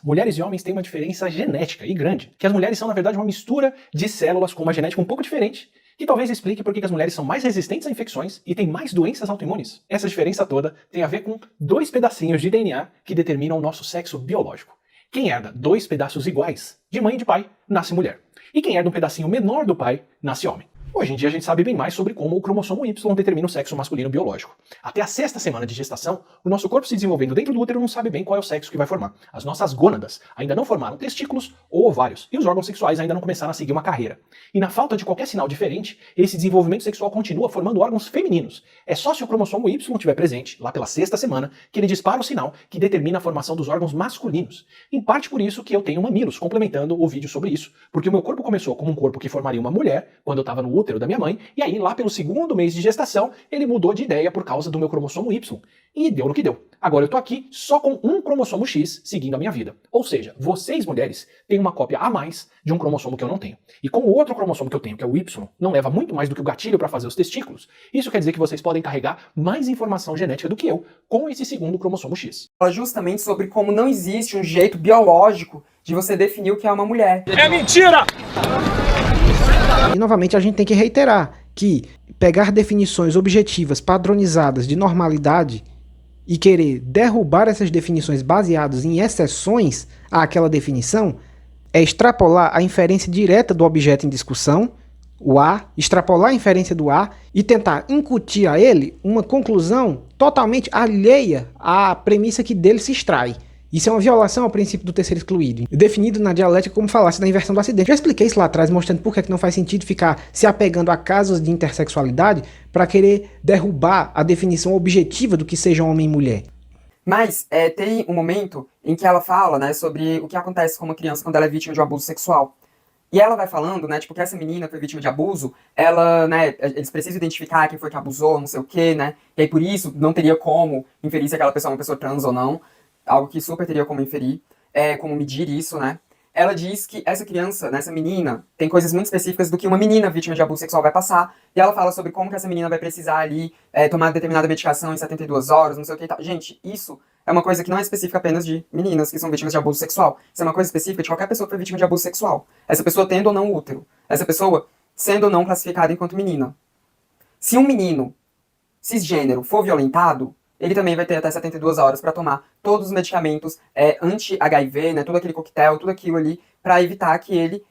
Mulheres e homens têm uma diferença genética e grande, que as mulheres são na verdade uma mistura de células com uma genética um pouco diferente, que talvez explique por que as mulheres são mais resistentes a infecções e têm mais doenças autoimunes. Essa diferença toda tem a ver com 2 pedacinhos de DNA que determinam o nosso sexo biológico. Quem herda 2 pedaços iguais, de mãe e de pai, nasce mulher. E quem herda um pedacinho menor do pai, nasce homem. Hoje em dia a gente sabe bem mais sobre como o cromossomo Y determina o sexo masculino biológico. Até a 6ª semana de gestação, o nosso corpo se desenvolvendo dentro do útero não sabe bem qual é o sexo que vai formar. As nossas gônadas ainda não formaram testículos ou ovários, e os órgãos sexuais ainda não começaram a seguir uma carreira. E na falta de qualquer sinal diferente, esse desenvolvimento sexual continua formando órgãos femininos. É só se o cromossomo Y estiver presente, lá pela 6ª semana, que ele dispara o sinal que determina a formação dos órgãos masculinos. Em parte por isso que eu tenho mamilos, complementando o vídeo sobre isso, porque o meu corpo começou como um corpo que formaria uma mulher, quando eu estava no útero da minha mãe, e aí lá pelo 2º mês de gestação, ele mudou de ideia por causa do meu cromossomo Y. E deu no que deu. Agora eu tô aqui só com um cromossomo X seguindo a minha vida. Ou seja, vocês mulheres têm uma cópia a mais de um cromossomo que eu não tenho. E como o outro cromossomo que eu tenho, que é o Y, não leva muito mais do que o gatilho para fazer os testículos, isso quer dizer que vocês podem carregar mais informação genética do que eu com esse 2º cromossomo X. Fala justamente sobre como não existe um jeito biológico de você definir o que é uma mulher. É mentira! E novamente a gente tem que reiterar que pegar definições objetivas, padronizadas de normalidade e querer derrubar essas definições baseadas em exceções àquela definição é extrapolar a inferência direta do objeto em discussão, o A, extrapolar a inferência do A e tentar incutir a ele uma conclusão totalmente alheia à premissa que dele se extrai. Isso é uma violação ao princípio do terceiro excluído, definido na dialética como falácia da inversão do acidente. Já expliquei isso lá atrás, mostrando por que não faz sentido ficar se apegando a casos de intersexualidade para querer derrubar a definição objetiva do que seja homem e mulher. Mas tem um momento em que ela fala, né, sobre o que acontece com uma criança quando ela é vítima de um abuso sexual. E ela vai falando, né, tipo, que essa menina que foi vítima de abuso, ela, né, eles precisam identificar quem foi que abusou, não sei o quê, né, e aí por isso não teria como inferir se aquela pessoa é uma pessoa trans ou não, algo que super teria como inferir, como medir isso, né. Ela diz que essa criança, né, essa menina, tem coisas muito específicas do que uma menina vítima de abuso sexual vai passar, e ela fala sobre como que essa menina vai precisar ali tomar determinada medicação em 72 horas, não sei o que e tal. Gente, isso é uma coisa que não é específica apenas de meninas que são vítimas de abuso sexual. Isso é uma coisa específica de qualquer pessoa que foi vítima de abuso sexual. Essa pessoa tendo ou não útero. Essa pessoa sendo ou não classificada enquanto menina. Se um menino cisgênero for violentado, ele também vai ter até 72 horas para tomar todos os medicamentos anti-HIV, né, todo aquele coquetel, tudo aquilo ali, para evitar que ele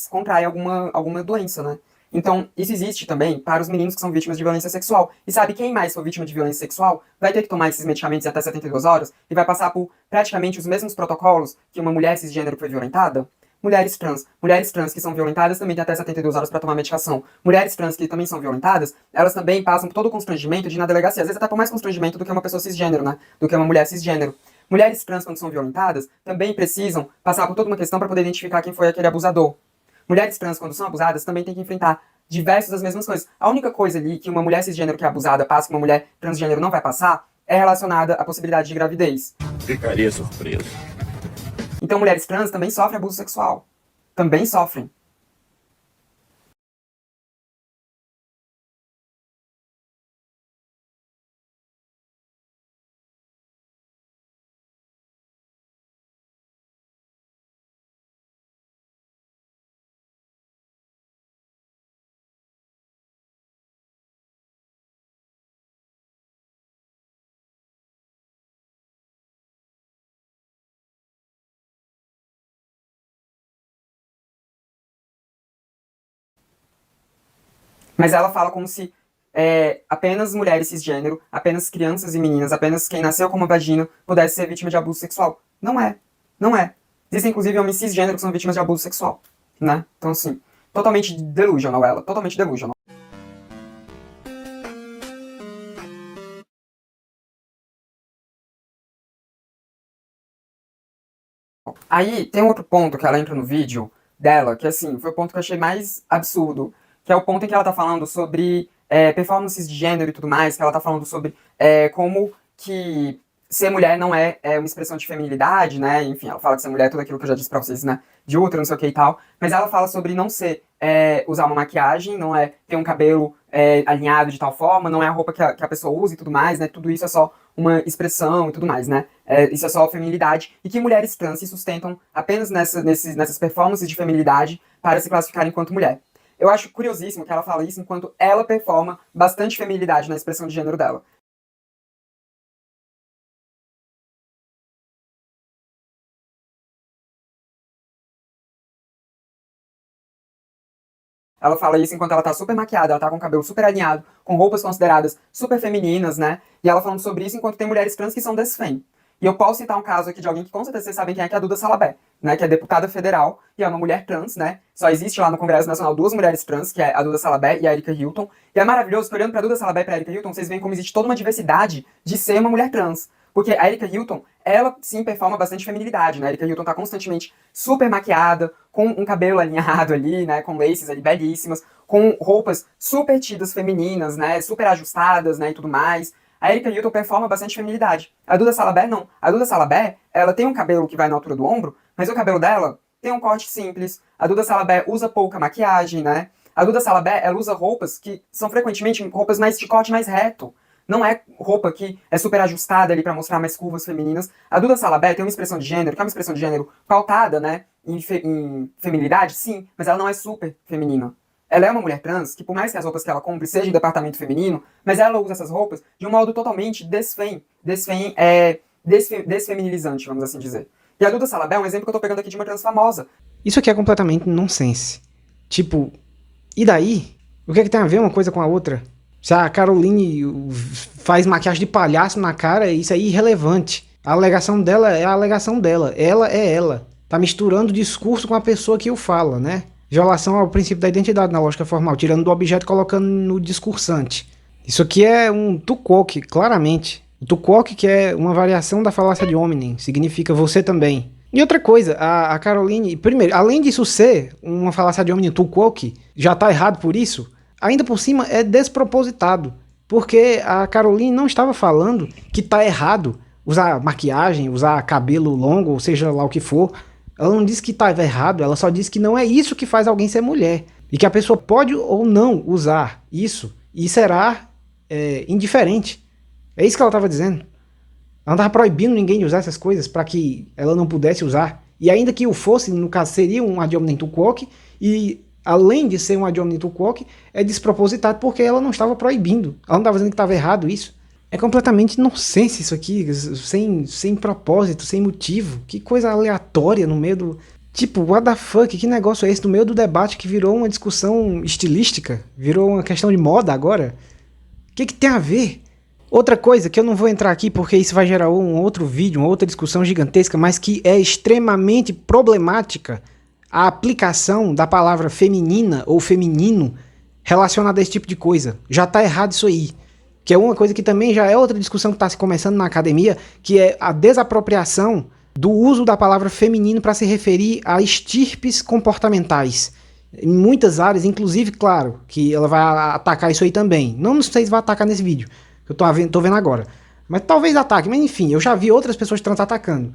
contraia alguma doença, né. Então, isso existe também para os meninos que são vítimas de violência sexual. E sabe, quem mais for vítima de violência sexual vai ter que tomar esses medicamentos até 72 horas e vai passar por praticamente os mesmos protocolos que uma mulher cisgênero que foi violentada? Mulheres trans que são violentadas também têm até 72 horas para tomar medicação. Mulheres trans que também são violentadas, elas também passam por todo o constrangimento de ir na delegacia. Às vezes até por mais constrangimento do que uma pessoa cisgênero, né? Do que uma mulher cisgênero. Mulheres trans, quando são violentadas, também precisam passar por toda uma questão para poder identificar quem foi aquele abusador. Mulheres trans, quando são abusadas, também têm que enfrentar diversas das mesmas coisas. A única coisa ali que uma mulher cisgênero que é abusada passa que uma mulher transgênero não vai passar é relacionada à possibilidade de gravidez. Ficaria surpreso. Então mulheres trans também sofrem abuso sexual. Também sofrem. Mas ela fala como se apenas mulheres cisgênero, apenas crianças e meninas, apenas quem nasceu com uma vagina pudesse ser vítima de abuso sexual. Não é. Não é. Existem, inclusive, homens cisgênero que são vítimas de abuso sexual. Né? Então, assim, totalmente delusional ela. Totalmente delusional. Aí, tem outro ponto que ela entra no vídeo dela, que, assim, foi o ponto que eu achei mais absurdo, que é o ponto em que ela tá falando sobre performances de gênero e tudo mais, que ela tá falando sobre como que ser mulher não é uma expressão de feminilidade, né, enfim, ela fala que ser mulher é tudo aquilo que eu já disse pra vocês, né, de útero, não sei o que e tal, mas ela fala sobre não ser, usar uma maquiagem, não é ter um cabelo alinhado de tal forma, não é a roupa que a pessoa usa e tudo mais, né, tudo isso é só uma expressão e tudo mais, né, isso é só feminilidade, e que mulheres trans se sustentam apenas nessas performances de feminilidade para se classificar enquanto mulher. Eu acho curiosíssimo que ela fala isso enquanto ela performa bastante feminilidade na expressão de gênero dela. Ela fala isso enquanto ela tá super maquiada, ela tá com o cabelo super alinhado, com roupas consideradas super femininas, né? E ela falando sobre isso enquanto tem mulheres trans que são desfém. E eu posso citar um caso aqui de alguém que com certeza vocês sabem quem é, que é a Duda Salabé, né? Que é deputada federal e é uma mulher trans, né? Só existe lá no Congresso Nacional 2 mulheres trans, que é a Duda Salabé e a Erika Hilton. E é maravilhoso que olhando pra Duda Salabé e pra Erika Hilton, vocês veem como existe toda uma diversidade de ser uma mulher trans. Porque a Erika Hilton, ela sim performa bastante feminilidade, né? A Erika Hilton tá constantemente super maquiada, com um cabelo alinhado ali, né? Com laces ali belíssimas, com roupas super tidas femininas, né? Super ajustadas, né? E tudo mais. A Erika Hilton performa bastante feminilidade. A Duda Salabé não. A Duda Salabé, ela tem um cabelo que vai na altura do ombro, mas o cabelo dela tem um corte simples. A Duda Salabé usa pouca maquiagem, né? A Duda Salabé, ela usa roupas que são frequentemente roupas mais de corte mais reto. Não é roupa que é super ajustada ali pra mostrar mais curvas femininas. A Duda Salabé tem uma expressão de gênero, que é uma expressão de gênero pautada, né? Em feminilidade, sim, mas ela não é super feminina. Ela é uma mulher trans, que por mais que as roupas que ela compre sejam em departamento feminino, mas ela usa essas roupas de um modo totalmente desfem. Desfem é desfeminilizante, vamos assim dizer. E a Duda Salabé é um exemplo que eu tô pegando aqui de uma trans famosa. Isso aqui é completamente nonsense. Tipo, e daí? O que é que tem a ver uma coisa com a outra? Se a Caroline faz maquiagem de palhaço na cara, isso é irrelevante. A alegação dela é a alegação dela. Ela é ela. Tá misturando o discurso com a pessoa que o fala, né? Violação ao princípio da identidade na lógica formal, tirando do objeto e colocando no discursante. Isso aqui é um tuquoque, claramente. O tuquoque, que é uma variação da falácia de hominem, significa você também. E outra coisa, a Caroline, primeiro, além disso ser uma falácia de hominem tuquoque, já tá errado por isso, ainda por cima é despropositado. Porque a Caroline não estava falando que tá errado usar maquiagem, usar cabelo longo, ou seja lá o que for. Ela não disse que estava errado, ela só disse que não é isso que faz alguém ser mulher. E que a pessoa pode ou não usar isso e será indiferente. É isso que ela estava dizendo. Ela não estava proibindo ninguém de usar essas coisas para que ela não pudesse usar. E ainda que o fosse, no caso, seria um ad hominem tuquoque. E além de ser um ad hominem tuquoque, é despropositado porque ela não estava proibindo. Ela não estava dizendo que estava errado isso. É completamente nonsense isso aqui, sem propósito, sem motivo. Que coisa aleatória no meio do... Tipo, what the fuck, que negócio é esse no meio do debate que virou uma discussão estilística? Virou uma questão de moda agora? O que tem a ver? Outra coisa que eu não vou entrar aqui porque isso vai gerar um outro vídeo, uma outra discussão gigantesca, mas que é extremamente problemática, a aplicação da palavra feminina ou feminino relacionada a esse tipo de coisa. Já tá errado isso aí. Que é uma coisa que também já é outra discussão que está se começando na academia, que é a desapropriação do uso da palavra feminino para se referir a estirpes comportamentais. Em muitas áreas, inclusive, claro, que ela vai atacar isso aí também. Não sei se vai atacar nesse vídeo, que eu tô vendo agora. Mas talvez ataque, mas enfim, eu já vi outras pessoas trans atacando.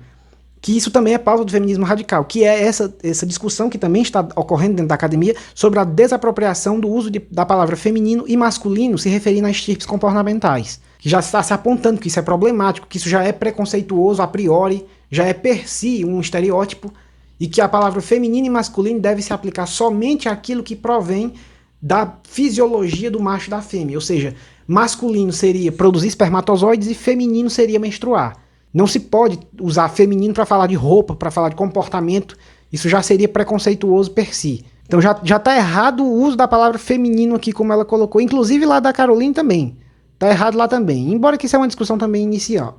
Que isso também é pauta do feminismo radical, que é essa discussão que também está ocorrendo dentro da academia sobre a desapropriação do uso da palavra feminino e masculino se referindo a estirpes comportamentais. Que já está se apontando que isso é problemático, que isso já é preconceituoso a priori, já é per si um estereótipo, e que a palavra feminino e masculino deve se aplicar somente àquilo que provém da fisiologia do macho e da fêmea. Ou seja, masculino seria produzir espermatozoides e feminino seria menstruar. Não se pode usar feminino para falar de roupa, para falar de comportamento. Isso já seria preconceituoso per si. Então já tá errado o uso da palavra feminino aqui, como ela colocou. Inclusive lá da Caroline também. Tá errado lá também. Embora que isso é uma discussão também inicial,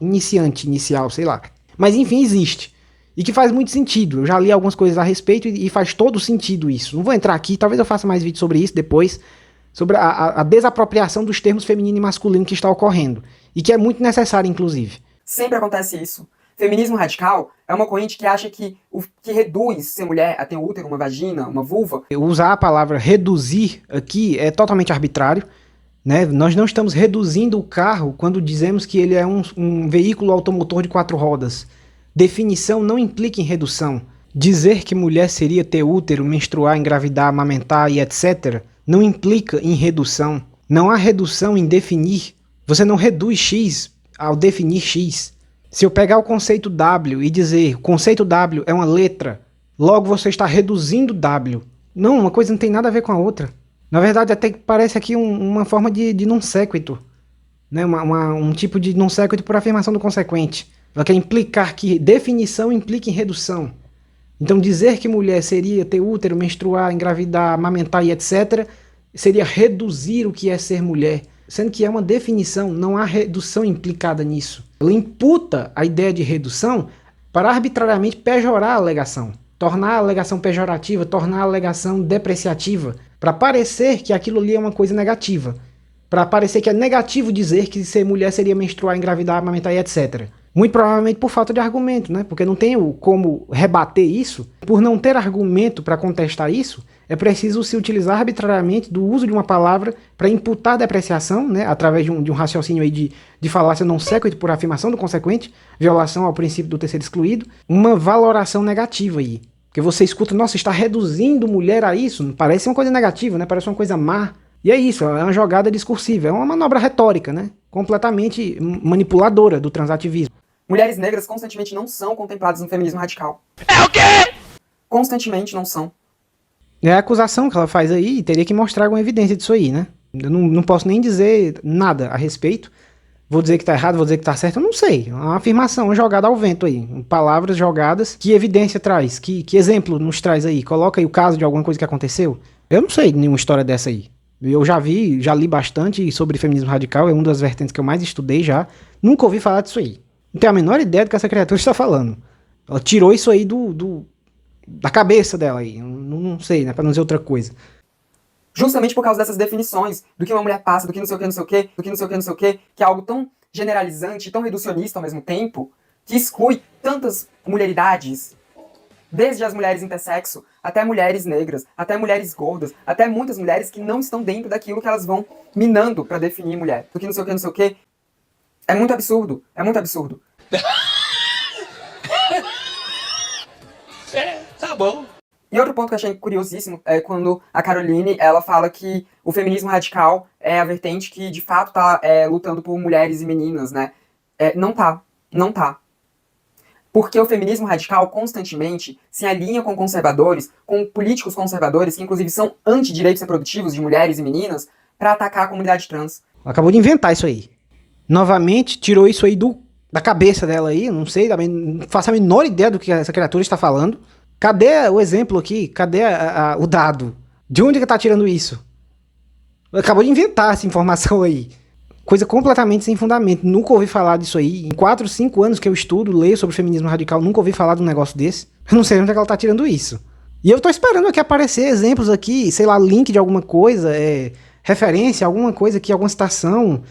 sei lá. Mas enfim, existe. E que faz muito sentido. Eu já li algumas coisas a respeito e faz todo sentido isso. Não vou entrar aqui, talvez eu faça mais vídeos sobre isso depois. Sobre a desapropriação dos termos feminino e masculino que está ocorrendo. E que é muito necessário, inclusive. Sempre acontece isso. Feminismo radical é uma corrente que acha que reduz ser mulher a ter um útero, uma vagina, uma vulva. Usar a palavra reduzir aqui é totalmente arbitrário, né? Nós não estamos reduzindo o carro quando dizemos que ele é um veículo automotor de 4 rodas. Definição não implica em redução. Dizer que mulher seria ter útero, menstruar, engravidar, amamentar e etc. não implica em redução. Não há redução em definir. Você não reduz X ao definir X. Se eu pegar o conceito W e dizer o conceito W é uma letra, logo você está reduzindo W. Não, uma coisa não tem nada a ver com a outra. Na verdade, até que parece aqui uma forma de non sequitur, né? Um tipo de non sequitur por afirmação do consequente. Ela quer implicar que definição implica em redução. Então dizer que mulher seria ter útero, menstruar, engravidar, amamentar e etc. seria reduzir o que é ser mulher. Sendo que é uma definição, não há redução implicada nisso. Ela imputa a ideia de redução para arbitrariamente pejorar a alegação. Tornar a alegação pejorativa, tornar a alegação depreciativa. Para parecer que aquilo ali é uma coisa negativa. Para parecer que é negativo dizer que ser mulher seria menstruar, engravidar, amamentar e etc. Muito provavelmente por falta de argumento, né? Porque não tenho como rebater isso. Por não ter argumento para contestar isso, é preciso se utilizar arbitrariamente do uso de uma palavra para imputar depreciação, né? Através de um raciocínio aí de falácia não sequit por afirmação do consequente, violação ao princípio do terceiro excluído, uma valoração negativa aí. Porque você escuta, nossa, está reduzindo mulher a isso? Parece uma coisa negativa, né? Parece uma coisa má. E é isso, é uma jogada discursiva, é uma manobra retórica, né? Completamente manipuladora do transativismo. Mulheres negras constantemente não são contempladas no feminismo radical. É o quê? Constantemente não são. É a acusação que ela faz aí, e teria que mostrar alguma evidência disso aí, né? Eu não posso nem dizer nada a respeito. Vou dizer que tá errado, vou dizer que tá certo, eu não sei. É uma afirmação, uma jogada ao vento aí. Palavras jogadas. Que evidência traz? Que exemplo nos traz aí? Coloca aí o caso de alguma coisa que aconteceu? Eu não sei de nenhuma história dessa aí. Eu já li bastante sobre feminismo radical, é uma das vertentes que eu mais estudei já. Nunca ouvi falar disso aí. Não tenho a menor ideia do que essa criatura está falando. Ela tirou isso aí da cabeça dela aí. Não sei, né? Pra não dizer outra coisa. Justamente por causa dessas definições do que uma mulher passa, do que não sei o que, não sei o que, do que não sei o que, não sei o que, que é algo tão generalizante, tão reducionista ao mesmo tempo, que exclui tantas mulheridades, desde as mulheres intersexo, até mulheres negras, até mulheres gordas, até muitas mulheres que não estão dentro daquilo que elas vão minando pra definir mulher. Do que não sei o que, não sei o que. É muito absurdo, é muito absurdo. Tá bom. E outro ponto que eu achei curiosíssimo é quando a Caroline, ela fala que o feminismo radical é a vertente que, de fato, tá lutando por mulheres e meninas, né? Não tá. Porque o feminismo radical constantemente se alinha com conservadores, com políticos conservadores, que inclusive são antidireitos reprodutivos de mulheres e meninas, para atacar a comunidade trans. Acabou de inventar isso aí. Novamente, tirou isso aí da cabeça dela aí, não sei, também não faço a menor ideia do que essa criatura está falando. Cadê o exemplo aqui? Cadê o dado? De onde que tá tirando isso? Acabou de inventar essa informação aí. Coisa completamente sem fundamento. Nunca ouvi falar disso aí. Em 4, 5 anos que eu estudo, leio sobre feminismo radical, nunca ouvi falar de um negócio desse. Eu não sei onde é que ela tá tirando isso. E eu tô esperando aqui aparecer exemplos aqui, sei lá, link de alguma coisa, referência, alguma coisa aqui, alguma citação,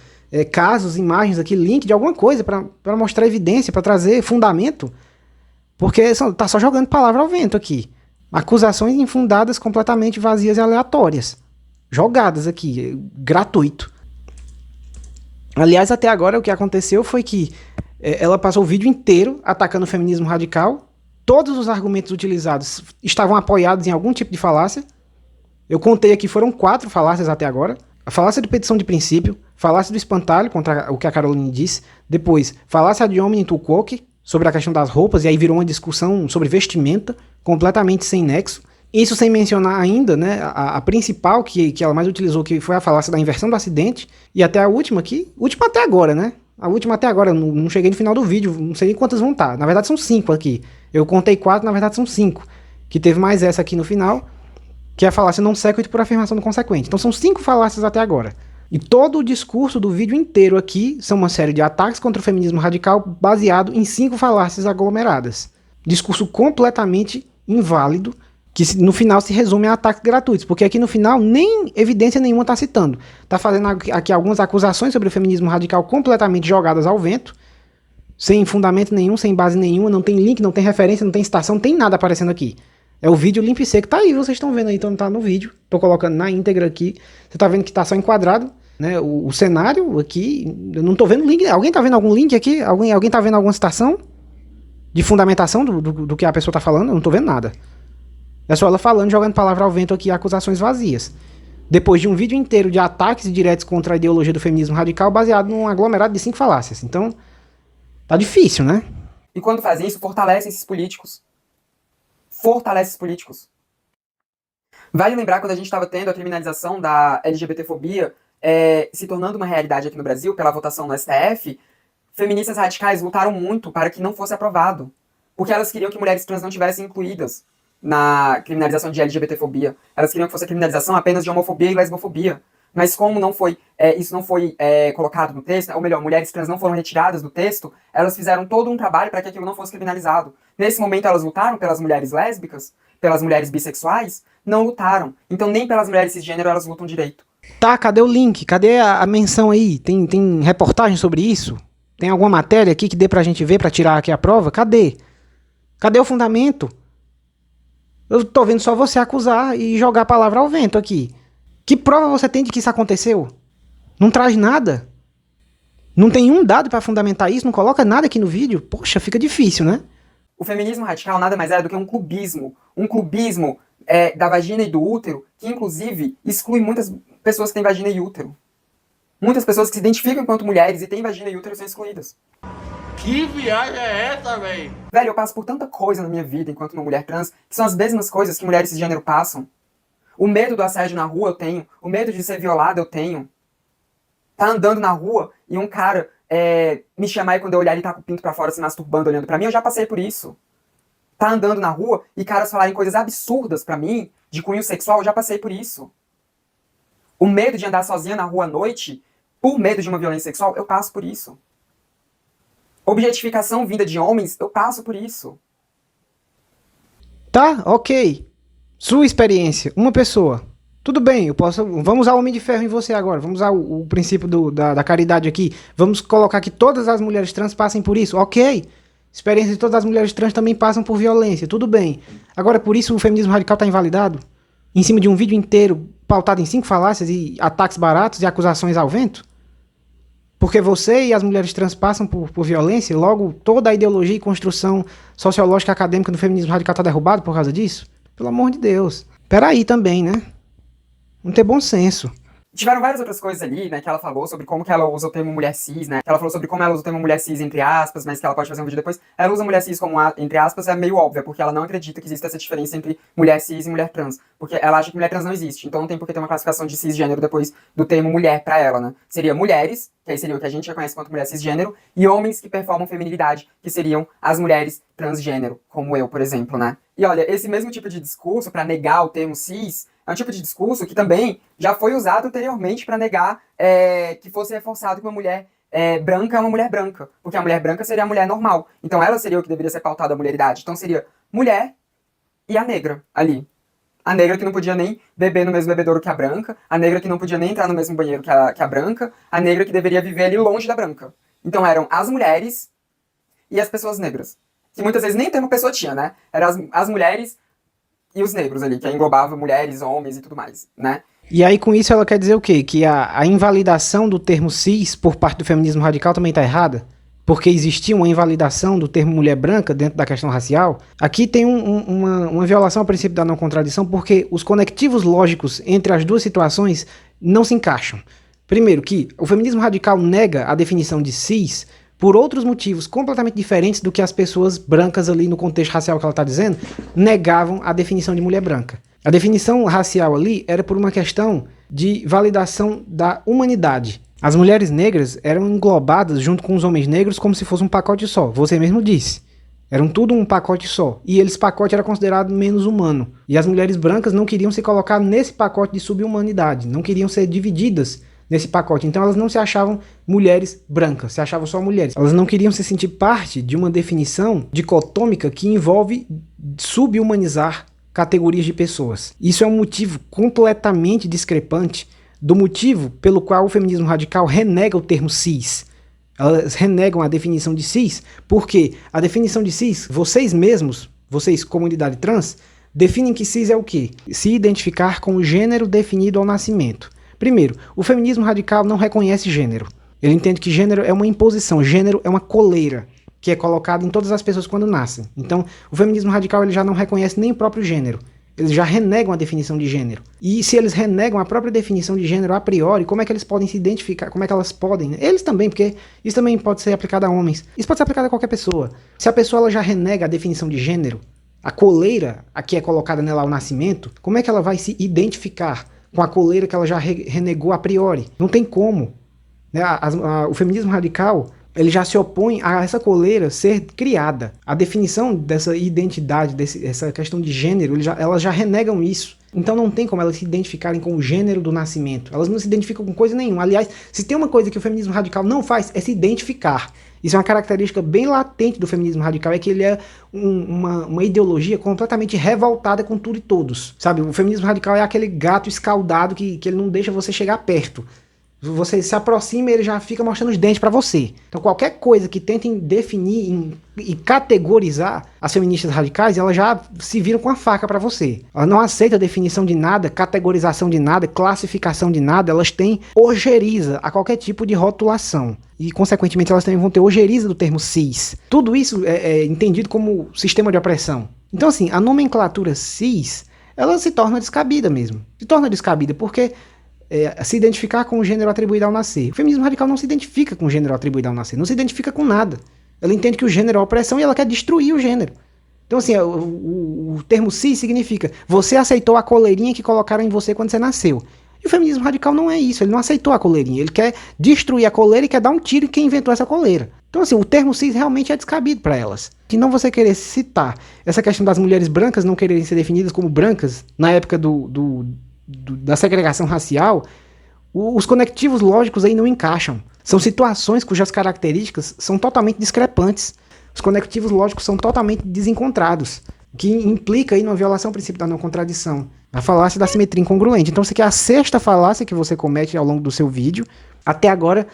casos, imagens aqui, link de alguma coisa pra mostrar evidência, pra trazer fundamento. Porque tá só jogando palavra ao vento aqui. Acusações infundadas, completamente vazias e aleatórias. Jogadas aqui, gratuito. Aliás, até agora o que aconteceu foi que ela passou o vídeo inteiro atacando o feminismo radical. Todos os argumentos utilizados estavam apoiados em algum tipo de falácia. Eu contei aqui, foram 4 falácias até agora. A falácia de petição de princípio, falácia do espantalho, contra o que a Caroline disse. Depois, falácia de homem em Tucoque, sobre a questão das roupas, e aí virou uma discussão sobre vestimenta, completamente sem nexo. Isso sem mencionar ainda, né, a principal que ela mais utilizou, que foi a falácia da inversão do acidente, e até a última aqui, última até agora, né? A última até agora, não cheguei no final do vídeo, não sei nem quantas vão estar. Na verdade são 5 aqui. Eu contei 4, na verdade são 5. Que teve mais essa aqui no final, que é a falácia não sequit por afirmação do consequente. Então são 5 falácias até agora. E todo o discurso do vídeo inteiro aqui são uma série de ataques contra o feminismo radical baseado em 5 falácias aglomeradas. Discurso completamente inválido, que no final se resume a ataques gratuitos, porque aqui no final nem evidência nenhuma está citando. Está fazendo aqui algumas acusações sobre o feminismo radical completamente jogadas ao vento, sem fundamento nenhum, sem base nenhuma, não tem link, não tem referência, não tem citação, não tem nada aparecendo aqui. É o vídeo limpo e seco, tá aí, vocês estão vendo aí, então tá no vídeo, tô colocando na íntegra aqui, você tá vendo que tá só enquadrado, né, o cenário aqui, eu não tô vendo link, alguém tá vendo algum link aqui? Alguém tá vendo alguma citação de fundamentação do que a pessoa tá falando? Eu não tô vendo nada. É só ela falando, jogando palavra ao vento aqui, acusações vazias. Depois de um vídeo inteiro de ataques diretos contra a ideologia do feminismo radical, baseado num aglomerado de 5 falácias. Então, tá difícil, né? E quando fazem isso, fortalecem esses políticos. Fortalece esses políticos. Vale lembrar quando a gente estava tendo a criminalização da LGBTfobia se tornando uma realidade aqui no Brasil, pela votação no STF, feministas radicais lutaram muito para que não fosse aprovado. Porque elas queriam que mulheres trans não tivessem incluídas na criminalização de LGBTfobia. Elas queriam que fosse a criminalização apenas de homofobia e lesbofobia. Mas como não foi, isso não foi colocado no texto, ou melhor, mulheres trans não foram retiradas do texto, elas fizeram todo um trabalho para que aquilo não fosse criminalizado. Nesse momento elas lutaram pelas mulheres lésbicas, pelas mulheres bissexuais? Não lutaram. Então nem pelas mulheres cisgênero elas lutam direito. Tá, cadê o link? Cadê a menção aí? Tem reportagem sobre isso? Tem alguma matéria aqui que dê pra gente ver, pra tirar aqui a prova? Cadê? Cadê o fundamento? Eu tô vendo só você acusar e jogar a palavra ao vento aqui. Que prova você tem de que isso aconteceu? Não traz nada? Não tem um dado pra fundamentar isso? Não coloca nada aqui no vídeo? Poxa, fica difícil, né? O feminismo radical nada mais é do que um clubismo. Um clubismo da vagina e do útero, que inclusive exclui muitas pessoas que têm vagina e útero. Muitas pessoas que se identificam enquanto mulheres e têm vagina e útero são excluídas. Que viagem é essa, velho? Velho, eu passo por tanta coisa na minha vida enquanto uma mulher trans, que são as mesmas coisas que mulheres cisgênero passam. O medo do assédio na rua eu tenho, o medo de ser violada eu tenho. Tá andando na rua e um cara me chamar e quando eu olhar ele tá com o pinto pra fora se masturbando olhando pra mim, eu já passei por isso. Tá andando na rua e caras falarem coisas absurdas pra mim, de cunho sexual, eu já passei por isso. O medo de andar sozinha na rua à noite, por medo de uma violência sexual, eu passo por isso. Objetificação vinda de homens, eu passo por isso. Tá, ok. Sua experiência, uma pessoa. Tudo bem, eu posso. Vamos usar o Homem de Ferro em você agora. Vamos usar o princípio da caridade aqui. Vamos colocar que todas as mulheres trans passem por isso. Ok. Experiência de todas as mulheres trans também passam por violência. Tudo bem. Agora, por isso o feminismo radical está invalidado? Em cima de um vídeo inteiro pautado em 5 falácias e ataques baratos e acusações ao vento? Porque você e as mulheres trans passam por violência, logo toda a ideologia e construção sociológica e acadêmica do feminismo radical está derrubado por causa disso? Pelo amor de Deus. Peraí também, né? Não ter bom senso. Tiveram várias outras coisas ali, né, que ela falou sobre como que ela usa o termo mulher cis, né, que ela falou sobre como ela usa o termo mulher cis entre aspas, mas que ela pode fazer um vídeo depois. Ela usa mulher cis como entre aspas, é meio óbvia, porque ela não acredita que existe essa diferença entre mulher cis e mulher trans, porque ela acha que mulher trans não existe, então não tem por que ter uma classificação de cisgênero depois do termo mulher pra ela, né. Seria mulheres, que aí seria o que a gente já conhece quanto mulher cisgênero, e homens que performam feminilidade, que seriam as mulheres transgênero, como eu, por exemplo, né. E olha, esse mesmo tipo de discurso pra negar o termo cis é um tipo de discurso que também já foi usado anteriormente para negar que fosse reforçado que uma mulher branca é uma mulher branca. Porque a mulher branca seria a mulher normal. Então ela seria o que deveria ser pautada a mulheridade. Então seria mulher e a negra ali. A negra que não podia nem beber no mesmo bebedouro que a branca. A negra que não podia nem entrar no mesmo banheiro que a branca. A negra que deveria viver ali longe da branca. Então eram as mulheres e as pessoas negras. Que muitas vezes nem termo pessoa tinha, né? Eram as mulheres e os negros ali, que englobava mulheres, homens e tudo mais, né? E aí com isso ela quer dizer o quê? Que a invalidação do termo cis por parte do feminismo radical também está errada? Porque existia uma invalidação do termo mulher branca dentro da questão racial? Aqui tem uma violação ao princípio da não contradição, porque os conectivos lógicos entre as duas situações não se encaixam. Primeiro que o feminismo radical nega a definição de cis por outros motivos completamente diferentes do que as pessoas brancas ali no contexto racial que ela está dizendo, negavam a definição de mulher branca. A definição racial ali era por uma questão de validação da humanidade. As mulheres negras eram englobadas junto com os homens negros como se fosse um pacote só, você mesmo disse. Eram tudo um pacote só, e esse pacote era considerado menos humano. E as mulheres brancas não queriam se colocar nesse pacote de subhumanidade, não queriam ser divididas nesse pacote. Então elas não se achavam mulheres brancas, se achavam só mulheres. Elas não queriam se sentir parte de uma definição dicotômica que envolve subhumanizar categorias de pessoas. Isso é um motivo completamente discrepante do motivo pelo qual o feminismo radical renega o termo cis. Elas renegam a definição de cis, porque a definição de cis, vocês mesmos, vocês, comunidade trans, definem que cis é o quê? Se identificar com o gênero definido ao nascimento. Primeiro, o feminismo radical não reconhece gênero. Ele entende que gênero é uma imposição, gênero é uma coleira que é colocada em todas as pessoas quando nascem. Então, o feminismo radical ele já não reconhece nem o próprio gênero. Eles já renegam a definição de gênero. E se eles renegam a própria definição de gênero a priori, como é que eles podem se identificar? Como é que elas podem? Eles também, porque isso também pode ser aplicado a homens. Isso pode ser aplicado a qualquer pessoa. Se a pessoa ela já renega a definição de gênero, a coleira a que é colocada nela ao nascimento, como é que ela vai se identificar com a coleira que ela já renegou a priori? Não tem como. Né? O feminismo radical ele já se opõe a essa coleira ser criada. A definição dessa identidade, essa questão de gênero, elas já renegam isso. Então não tem como elas se identificarem com o gênero do nascimento. Elas não se identificam com coisa nenhuma. Aliás, se tem uma coisa que o feminismo radical não faz, é se identificar. Isso é uma característica bem latente do feminismo radical, é que ele é uma ideologia completamente revoltada com tudo e todos. Sabe, o feminismo radical é aquele gato escaldado que ele não deixa você chegar perto. Você se aproxima e ele já fica mostrando os dentes pra você. Então qualquer coisa que tentem definir e categorizar as feministas radicais, elas já se viram com a faca pra você. Elas não aceitam definição de nada, categorização de nada, classificação de nada. Elas têm ojeriza a qualquer tipo de rotulação. E consequentemente elas também vão ter ojeriza do termo cis. Tudo isso é entendido como sistema de opressão. Então assim, a nomenclatura cis, ela se torna descabida mesmo. Se torna descabida porque... se identificar com o gênero atribuído ao nascer. O feminismo radical não se identifica com o gênero atribuído ao nascer, não se identifica com nada. Ela entende que o gênero é opressão e ela quer destruir o gênero. Então assim, o termo cis significa você aceitou a coleirinha que colocaram em você quando você nasceu. E o feminismo radical não é isso, ele não aceitou a coleirinha, ele quer destruir a coleira e quer dar um tiro em quem inventou essa coleira. Então assim, o termo cis realmente é descabido para elas. Se não você querer citar essa questão das mulheres brancas não quererem ser definidas como brancas na época da segregação racial, os conectivos lógicos aí não encaixam. São situações cujas características são totalmente discrepantes. Os conectivos lógicos são totalmente desencontrados, que implica aí numa violação ao princípio da não contradição, a falácia da simetria incongruente. Então isso aqui é a sexta falácia que você comete ao longo do seu vídeo. Até agora,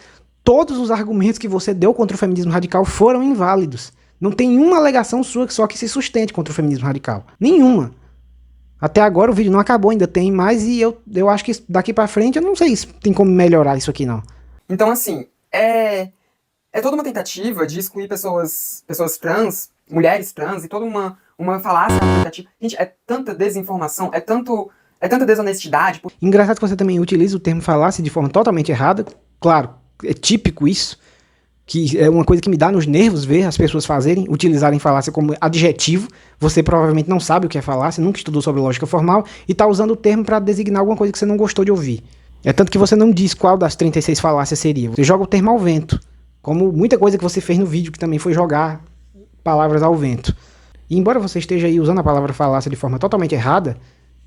todos os argumentos que você deu contra o feminismo radical foram inválidos. Não tem uma alegação sua só que se sustente contra o feminismo radical. Nenhuma. Até agora o vídeo não acabou, ainda tem mais, e eu acho que daqui pra frente eu não sei se tem como melhorar isso aqui não. Então assim, é toda uma tentativa de excluir pessoas trans, mulheres trans, e toda uma falácia argumentativa. Gente, é tanta desinformação, é tanta desonestidade. Engraçado que você também utiliza o termo falácia de forma totalmente errada. Claro, é típico isso, que é uma coisa que me dá nos nervos ver as pessoas utilizarem falácia como adjetivo. Você provavelmente não sabe o que é falácia, nunca estudou sobre lógica formal, e está usando o termo para designar alguma coisa que você não gostou de ouvir. É tanto que você não diz qual das 36 falácias seria. Você joga o termo ao vento, como muita coisa que você fez no vídeo, que também foi jogar palavras ao vento. E embora você esteja aí usando a palavra falácia de forma totalmente errada,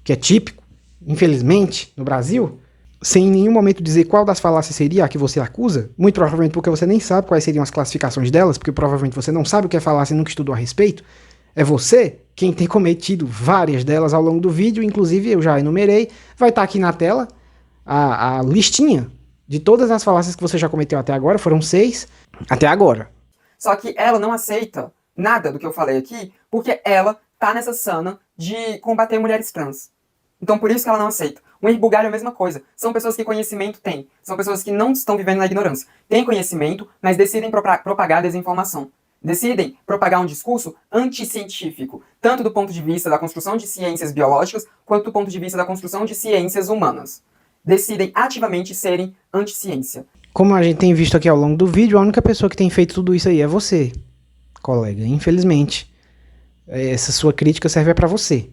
que é típico, infelizmente, no Brasil, sem em nenhum momento dizer qual das falácias seria a que você acusa, muito provavelmente porque você nem sabe quais seriam as classificações delas, porque provavelmente você não sabe o que é falácia e nunca estudou a respeito, é você quem tem cometido várias delas ao longo do vídeo, inclusive eu já enumerei, vai estar aqui na tela a listinha de todas as falácias que você já cometeu até agora, foram 6 até agora. Só que ela não aceita nada do que eu falei aqui, porque ela tá nessa sana de combater mulheres trans. Então por isso que ela não aceita. O Henri Bugalho é a mesma coisa. São pessoas que conhecimento têm. São pessoas que não estão vivendo na ignorância. Têm conhecimento, mas decidem propagar desinformação. Decidem propagar um discurso anticientífico, tanto do ponto de vista da construção de ciências biológicas, quanto do ponto de vista da construção de ciências humanas. Decidem ativamente serem anti-ciência. Como a gente tem visto aqui ao longo do vídeo, a única pessoa que tem feito tudo isso aí é você, colega. Infelizmente, essa sua crítica serve para você.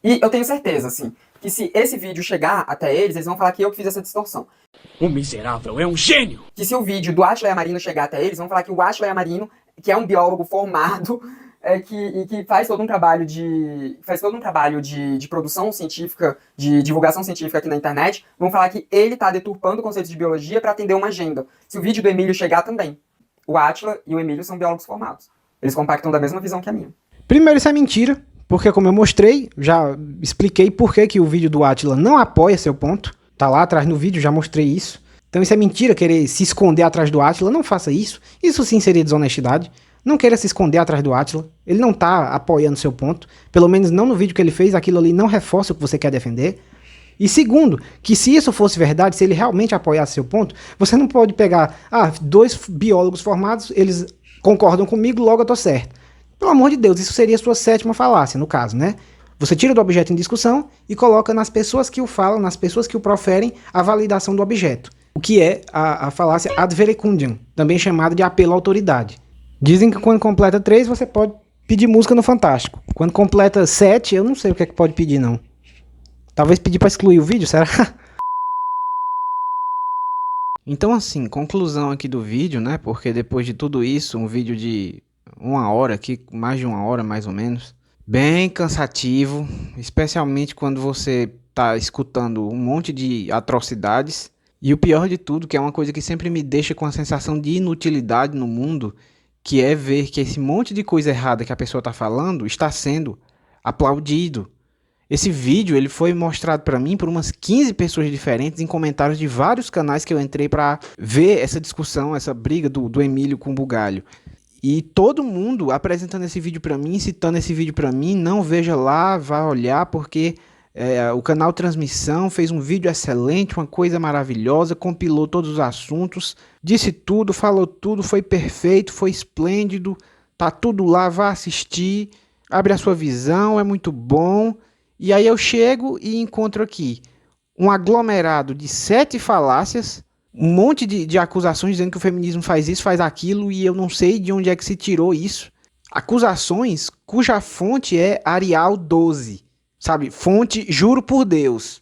E eu tenho certeza, assim, que se esse vídeo chegar até eles vão falar que eu que fiz essa distorção. O miserável é um gênio! Que se o vídeo do Átila Yamarino chegar até eles, vão falar que o Átila Yamarino, que é um biólogo formado, que faz todo um trabalho de produção científica, de divulgação científica aqui na internet, vão falar que ele tá deturpando conceitos de biologia para atender uma agenda. Se o vídeo do Emílio chegar também, o Átila e o Emílio são biólogos formados. Eles compactam da mesma visão que a minha. Primeiro, isso é mentira. Porque como eu mostrei, já expliquei por que o vídeo do Átila não apoia seu ponto. Tá lá atrás no vídeo, já mostrei isso. Então isso é mentira, querer se esconder atrás do Átila. Não faça isso. Isso sim seria desonestidade. Não queira se esconder atrás do Átila. Ele não tá apoiando seu ponto. Pelo menos não no vídeo que ele fez. Aquilo ali não reforça o que você quer defender. E segundo, que se isso fosse verdade, se ele realmente apoiasse seu ponto, você não pode pegar, 2 biólogos formados, eles concordam comigo, logo eu tô certo. Pelo amor de Deus, isso seria a sua 7ª falácia, no caso, né? Você tira do objeto em discussão e coloca nas pessoas que o falam, nas pessoas que o proferem, a validação do objeto. O que é a falácia ad verecundiam, também chamada de apelo à autoridade. Dizem que quando completa 3, você pode pedir música no Fantástico. Quando completa 7, eu não sei o que é que pode pedir, não. Talvez pedir pra excluir o vídeo, será? Então assim, conclusão aqui do vídeo, né? Porque depois de tudo isso, um vídeo de 1 hora aqui, mais de 1 hora mais ou menos, bem cansativo, especialmente quando você tá escutando um monte de atrocidades. E o pior de tudo, que é uma coisa que sempre me deixa com a sensação de inutilidade no mundo, que é ver que esse monte de coisa errada que a pessoa tá falando está sendo aplaudido. Esse vídeo ele foi mostrado para mim por umas 15 pessoas diferentes em comentários de vários canais que eu entrei para ver essa discussão, essa briga do Emílio com o Bugalho. E todo mundo apresentando esse vídeo para mim, citando esse vídeo para mim, não veja lá, vá olhar, porque o canal Transmissão fez um vídeo excelente, uma coisa maravilhosa, compilou todos os assuntos, disse tudo, falou tudo, foi perfeito, foi esplêndido, tá tudo lá, vá assistir, abre a sua visão, é muito bom. E aí eu chego e encontro aqui um aglomerado de 7 falácias, um monte de acusações dizendo que o feminismo faz isso, faz aquilo, e eu não sei de onde é que se tirou isso. Acusações cuja fonte é Arial 12, sabe? Fonte, juro por Deus.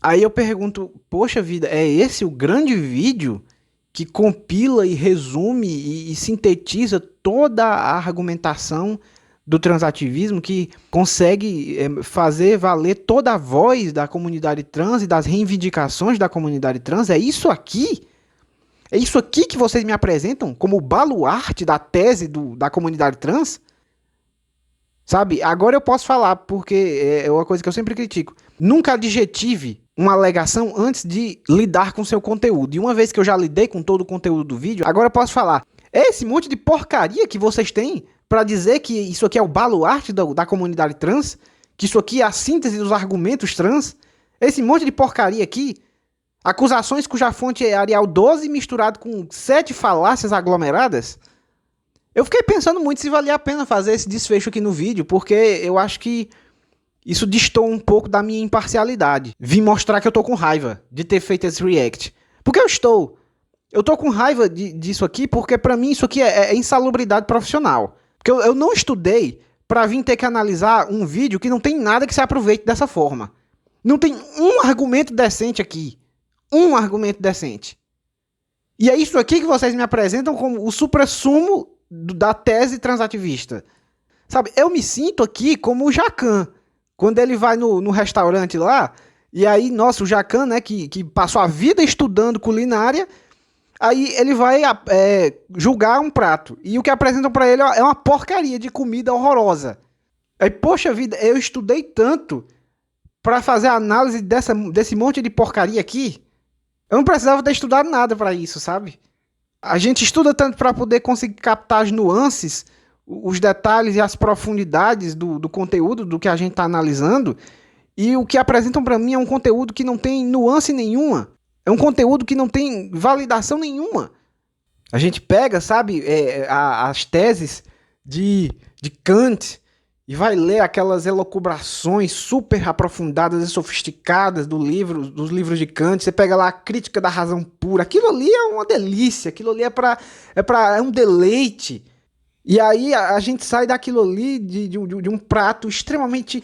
Aí eu pergunto, poxa vida, é esse o grande vídeo que compila e resume e sintetiza toda a argumentação do transativismo, que consegue fazer valer toda a voz da comunidade trans e das reivindicações da comunidade trans? É isso aqui? É isso aqui que vocês me apresentam como o baluarte da tese da comunidade trans? Sabe? Agora eu posso falar, porque é uma coisa que eu sempre critico. Nunca adjetive uma alegação antes de lidar com seu conteúdo. E uma vez que eu já lidei com todo o conteúdo do vídeo, agora eu posso falar. É esse monte de porcaria que vocês têm para dizer que isso aqui é o baluarte da comunidade trans? Que isso aqui é a síntese dos argumentos trans? Esse monte de porcaria aqui? Acusações cuja fonte é Arial 12 misturado com 7 falácias aglomeradas? Eu fiquei pensando muito se valia a pena fazer esse desfecho aqui no vídeo, porque eu acho que isso distou um pouco da minha imparcialidade. Vim mostrar que eu tô com raiva de ter feito esse react. Porque eu tô com raiva disso aqui, porque pra mim isso aqui é insalubridade profissional. Porque eu não estudei pra vir ter que analisar um vídeo que não tem nada que se aproveite dessa forma. Não tem um argumento decente aqui. Um argumento decente. E é isso aqui que vocês me apresentam como o suprassumo da tese transativista. Sabe, eu me sinto aqui como o Jacan. Quando ele vai no restaurante lá, e aí, nossa, o Jacan, né, que passou a vida estudando culinária, aí ele vai julgar um prato. E o que apresentam pra ele é uma porcaria de comida horrorosa. Aí, poxa vida, eu estudei tanto pra fazer a análise desse monte de porcaria aqui. Eu não precisava ter estudado nada pra isso, sabe? A gente estuda tanto pra poder conseguir captar as nuances, os detalhes e as profundidades do conteúdo do que a gente tá analisando. E o que apresentam pra mim é um conteúdo que não tem nuance nenhuma. É um conteúdo que não tem validação nenhuma. A gente pega, sabe, as teses de Kant e vai ler aquelas elucubrações super aprofundadas e sofisticadas dos livros de Kant. Você pega lá a Crítica da Razão Pura. Aquilo ali é uma delícia. Aquilo ali é um deleite. E aí a gente sai daquilo ali de um prato extremamente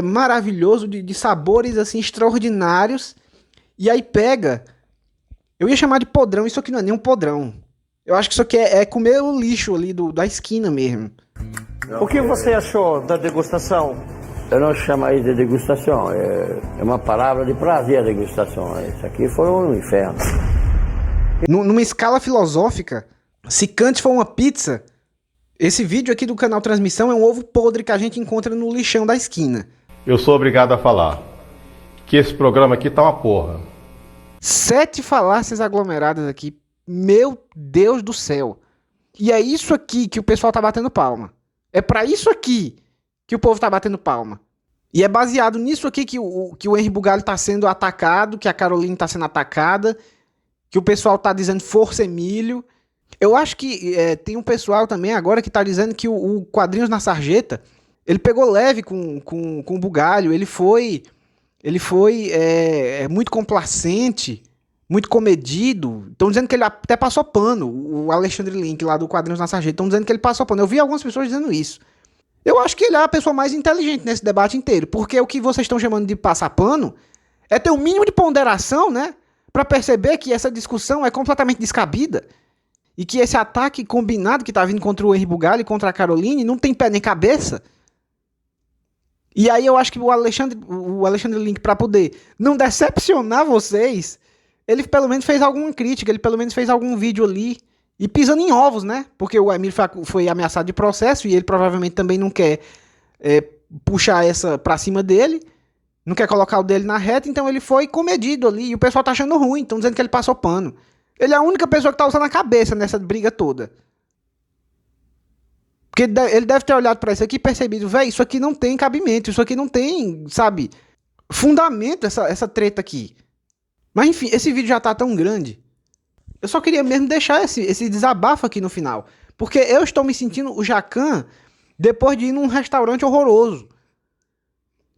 maravilhoso, de sabores assim extraordinários. E aí pega, eu ia chamar de podrão, isso aqui não é nem um podrão. Eu acho que isso aqui é comer o lixo ali da esquina mesmo. O que você achou da degustação? Eu não chamaria de degustação, é uma palavra de prazer a degustação. Isso aqui foi um inferno. Numa escala filosófica, se Kant for uma pizza, esse vídeo aqui do canal Transmissão é um ovo podre que a gente encontra no lixão da esquina. Eu sou obrigado a falar que esse programa aqui tá uma porra. 7 falácias aglomeradas aqui. Meu Deus do céu. E é isso aqui que o pessoal tá batendo palma. É pra isso aqui que o povo tá batendo palma. E é baseado nisso aqui que o Henri Bugalho tá sendo atacado, que a Caroline tá sendo atacada, que o pessoal tá dizendo força Emílio. Eu acho que tem um pessoal também agora que tá dizendo que o Quadrinhos na Sarjeta, ele pegou leve com o Bugalho, ele foi muito complacente, muito comedido. Estão dizendo que ele até passou pano. O Alexandre Link, lá do Quadrinhos na Sarjeta, estão dizendo que ele passou pano. Eu vi algumas pessoas dizendo isso. Eu acho que ele é a pessoa mais inteligente nesse debate inteiro, porque o que vocês estão chamando de passar pano é ter um mínimo de ponderação, né? pra perceber que essa discussão é completamente descabida e que esse ataque combinado que tá vindo contra o Henry Bugalho e contra a Caroline não tem pé nem cabeça. E aí eu acho que o Alexandre Link, pra poder não decepcionar vocês, ele pelo menos fez alguma crítica, ele pelo menos fez algum vídeo ali, e pisando em ovos, né? Porque o Emílio foi ameaçado de processo e ele provavelmente também não quer puxar essa pra cima dele, não quer colocar o dele na reta, então ele foi comedido ali, e o pessoal tá achando ruim, estão dizendo que ele passou pano. Ele é a única pessoa que tá usando a cabeça nessa briga toda. Porque ele deve ter olhado pra isso aqui e percebido, velho, isso aqui não tem cabimento, isso aqui não tem, sabe, fundamento, essa treta aqui. Mas enfim, esse vídeo já tá tão grande. Eu só queria mesmo deixar esse desabafo aqui no final. Porque eu estou me sentindo o Jacan depois de ir num restaurante horroroso.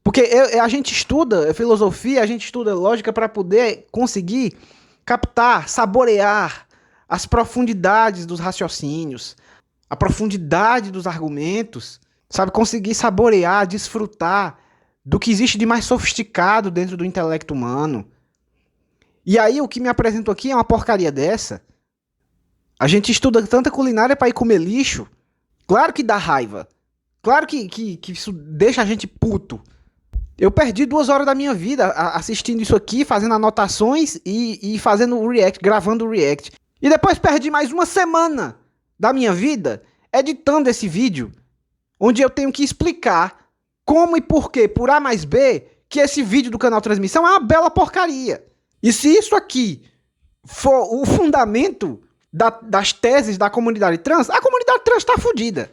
Porque a gente estuda filosofia, a gente estuda lógica para poder conseguir captar, saborear as profundidades dos raciocínios, a profundidade dos argumentos, sabe? Conseguir saborear, desfrutar do que existe de mais sofisticado dentro do intelecto humano. E aí o que me apresentou aqui é uma porcaria dessa. A gente estuda tanta culinária pra ir comer lixo. Claro que dá raiva. Claro que isso deixa a gente puto. Eu perdi 2 horas da minha vida assistindo isso aqui, fazendo anotações e fazendo o react, gravando o react. E depois perdi mais 1 semana da minha vida editando esse vídeo, onde eu tenho que explicar como e por quê, por A mais B, que esse vídeo do canal Transmissão é uma bela porcaria. E se isso aqui for o fundamento das teses da comunidade trans, a comunidade trans tá fodida.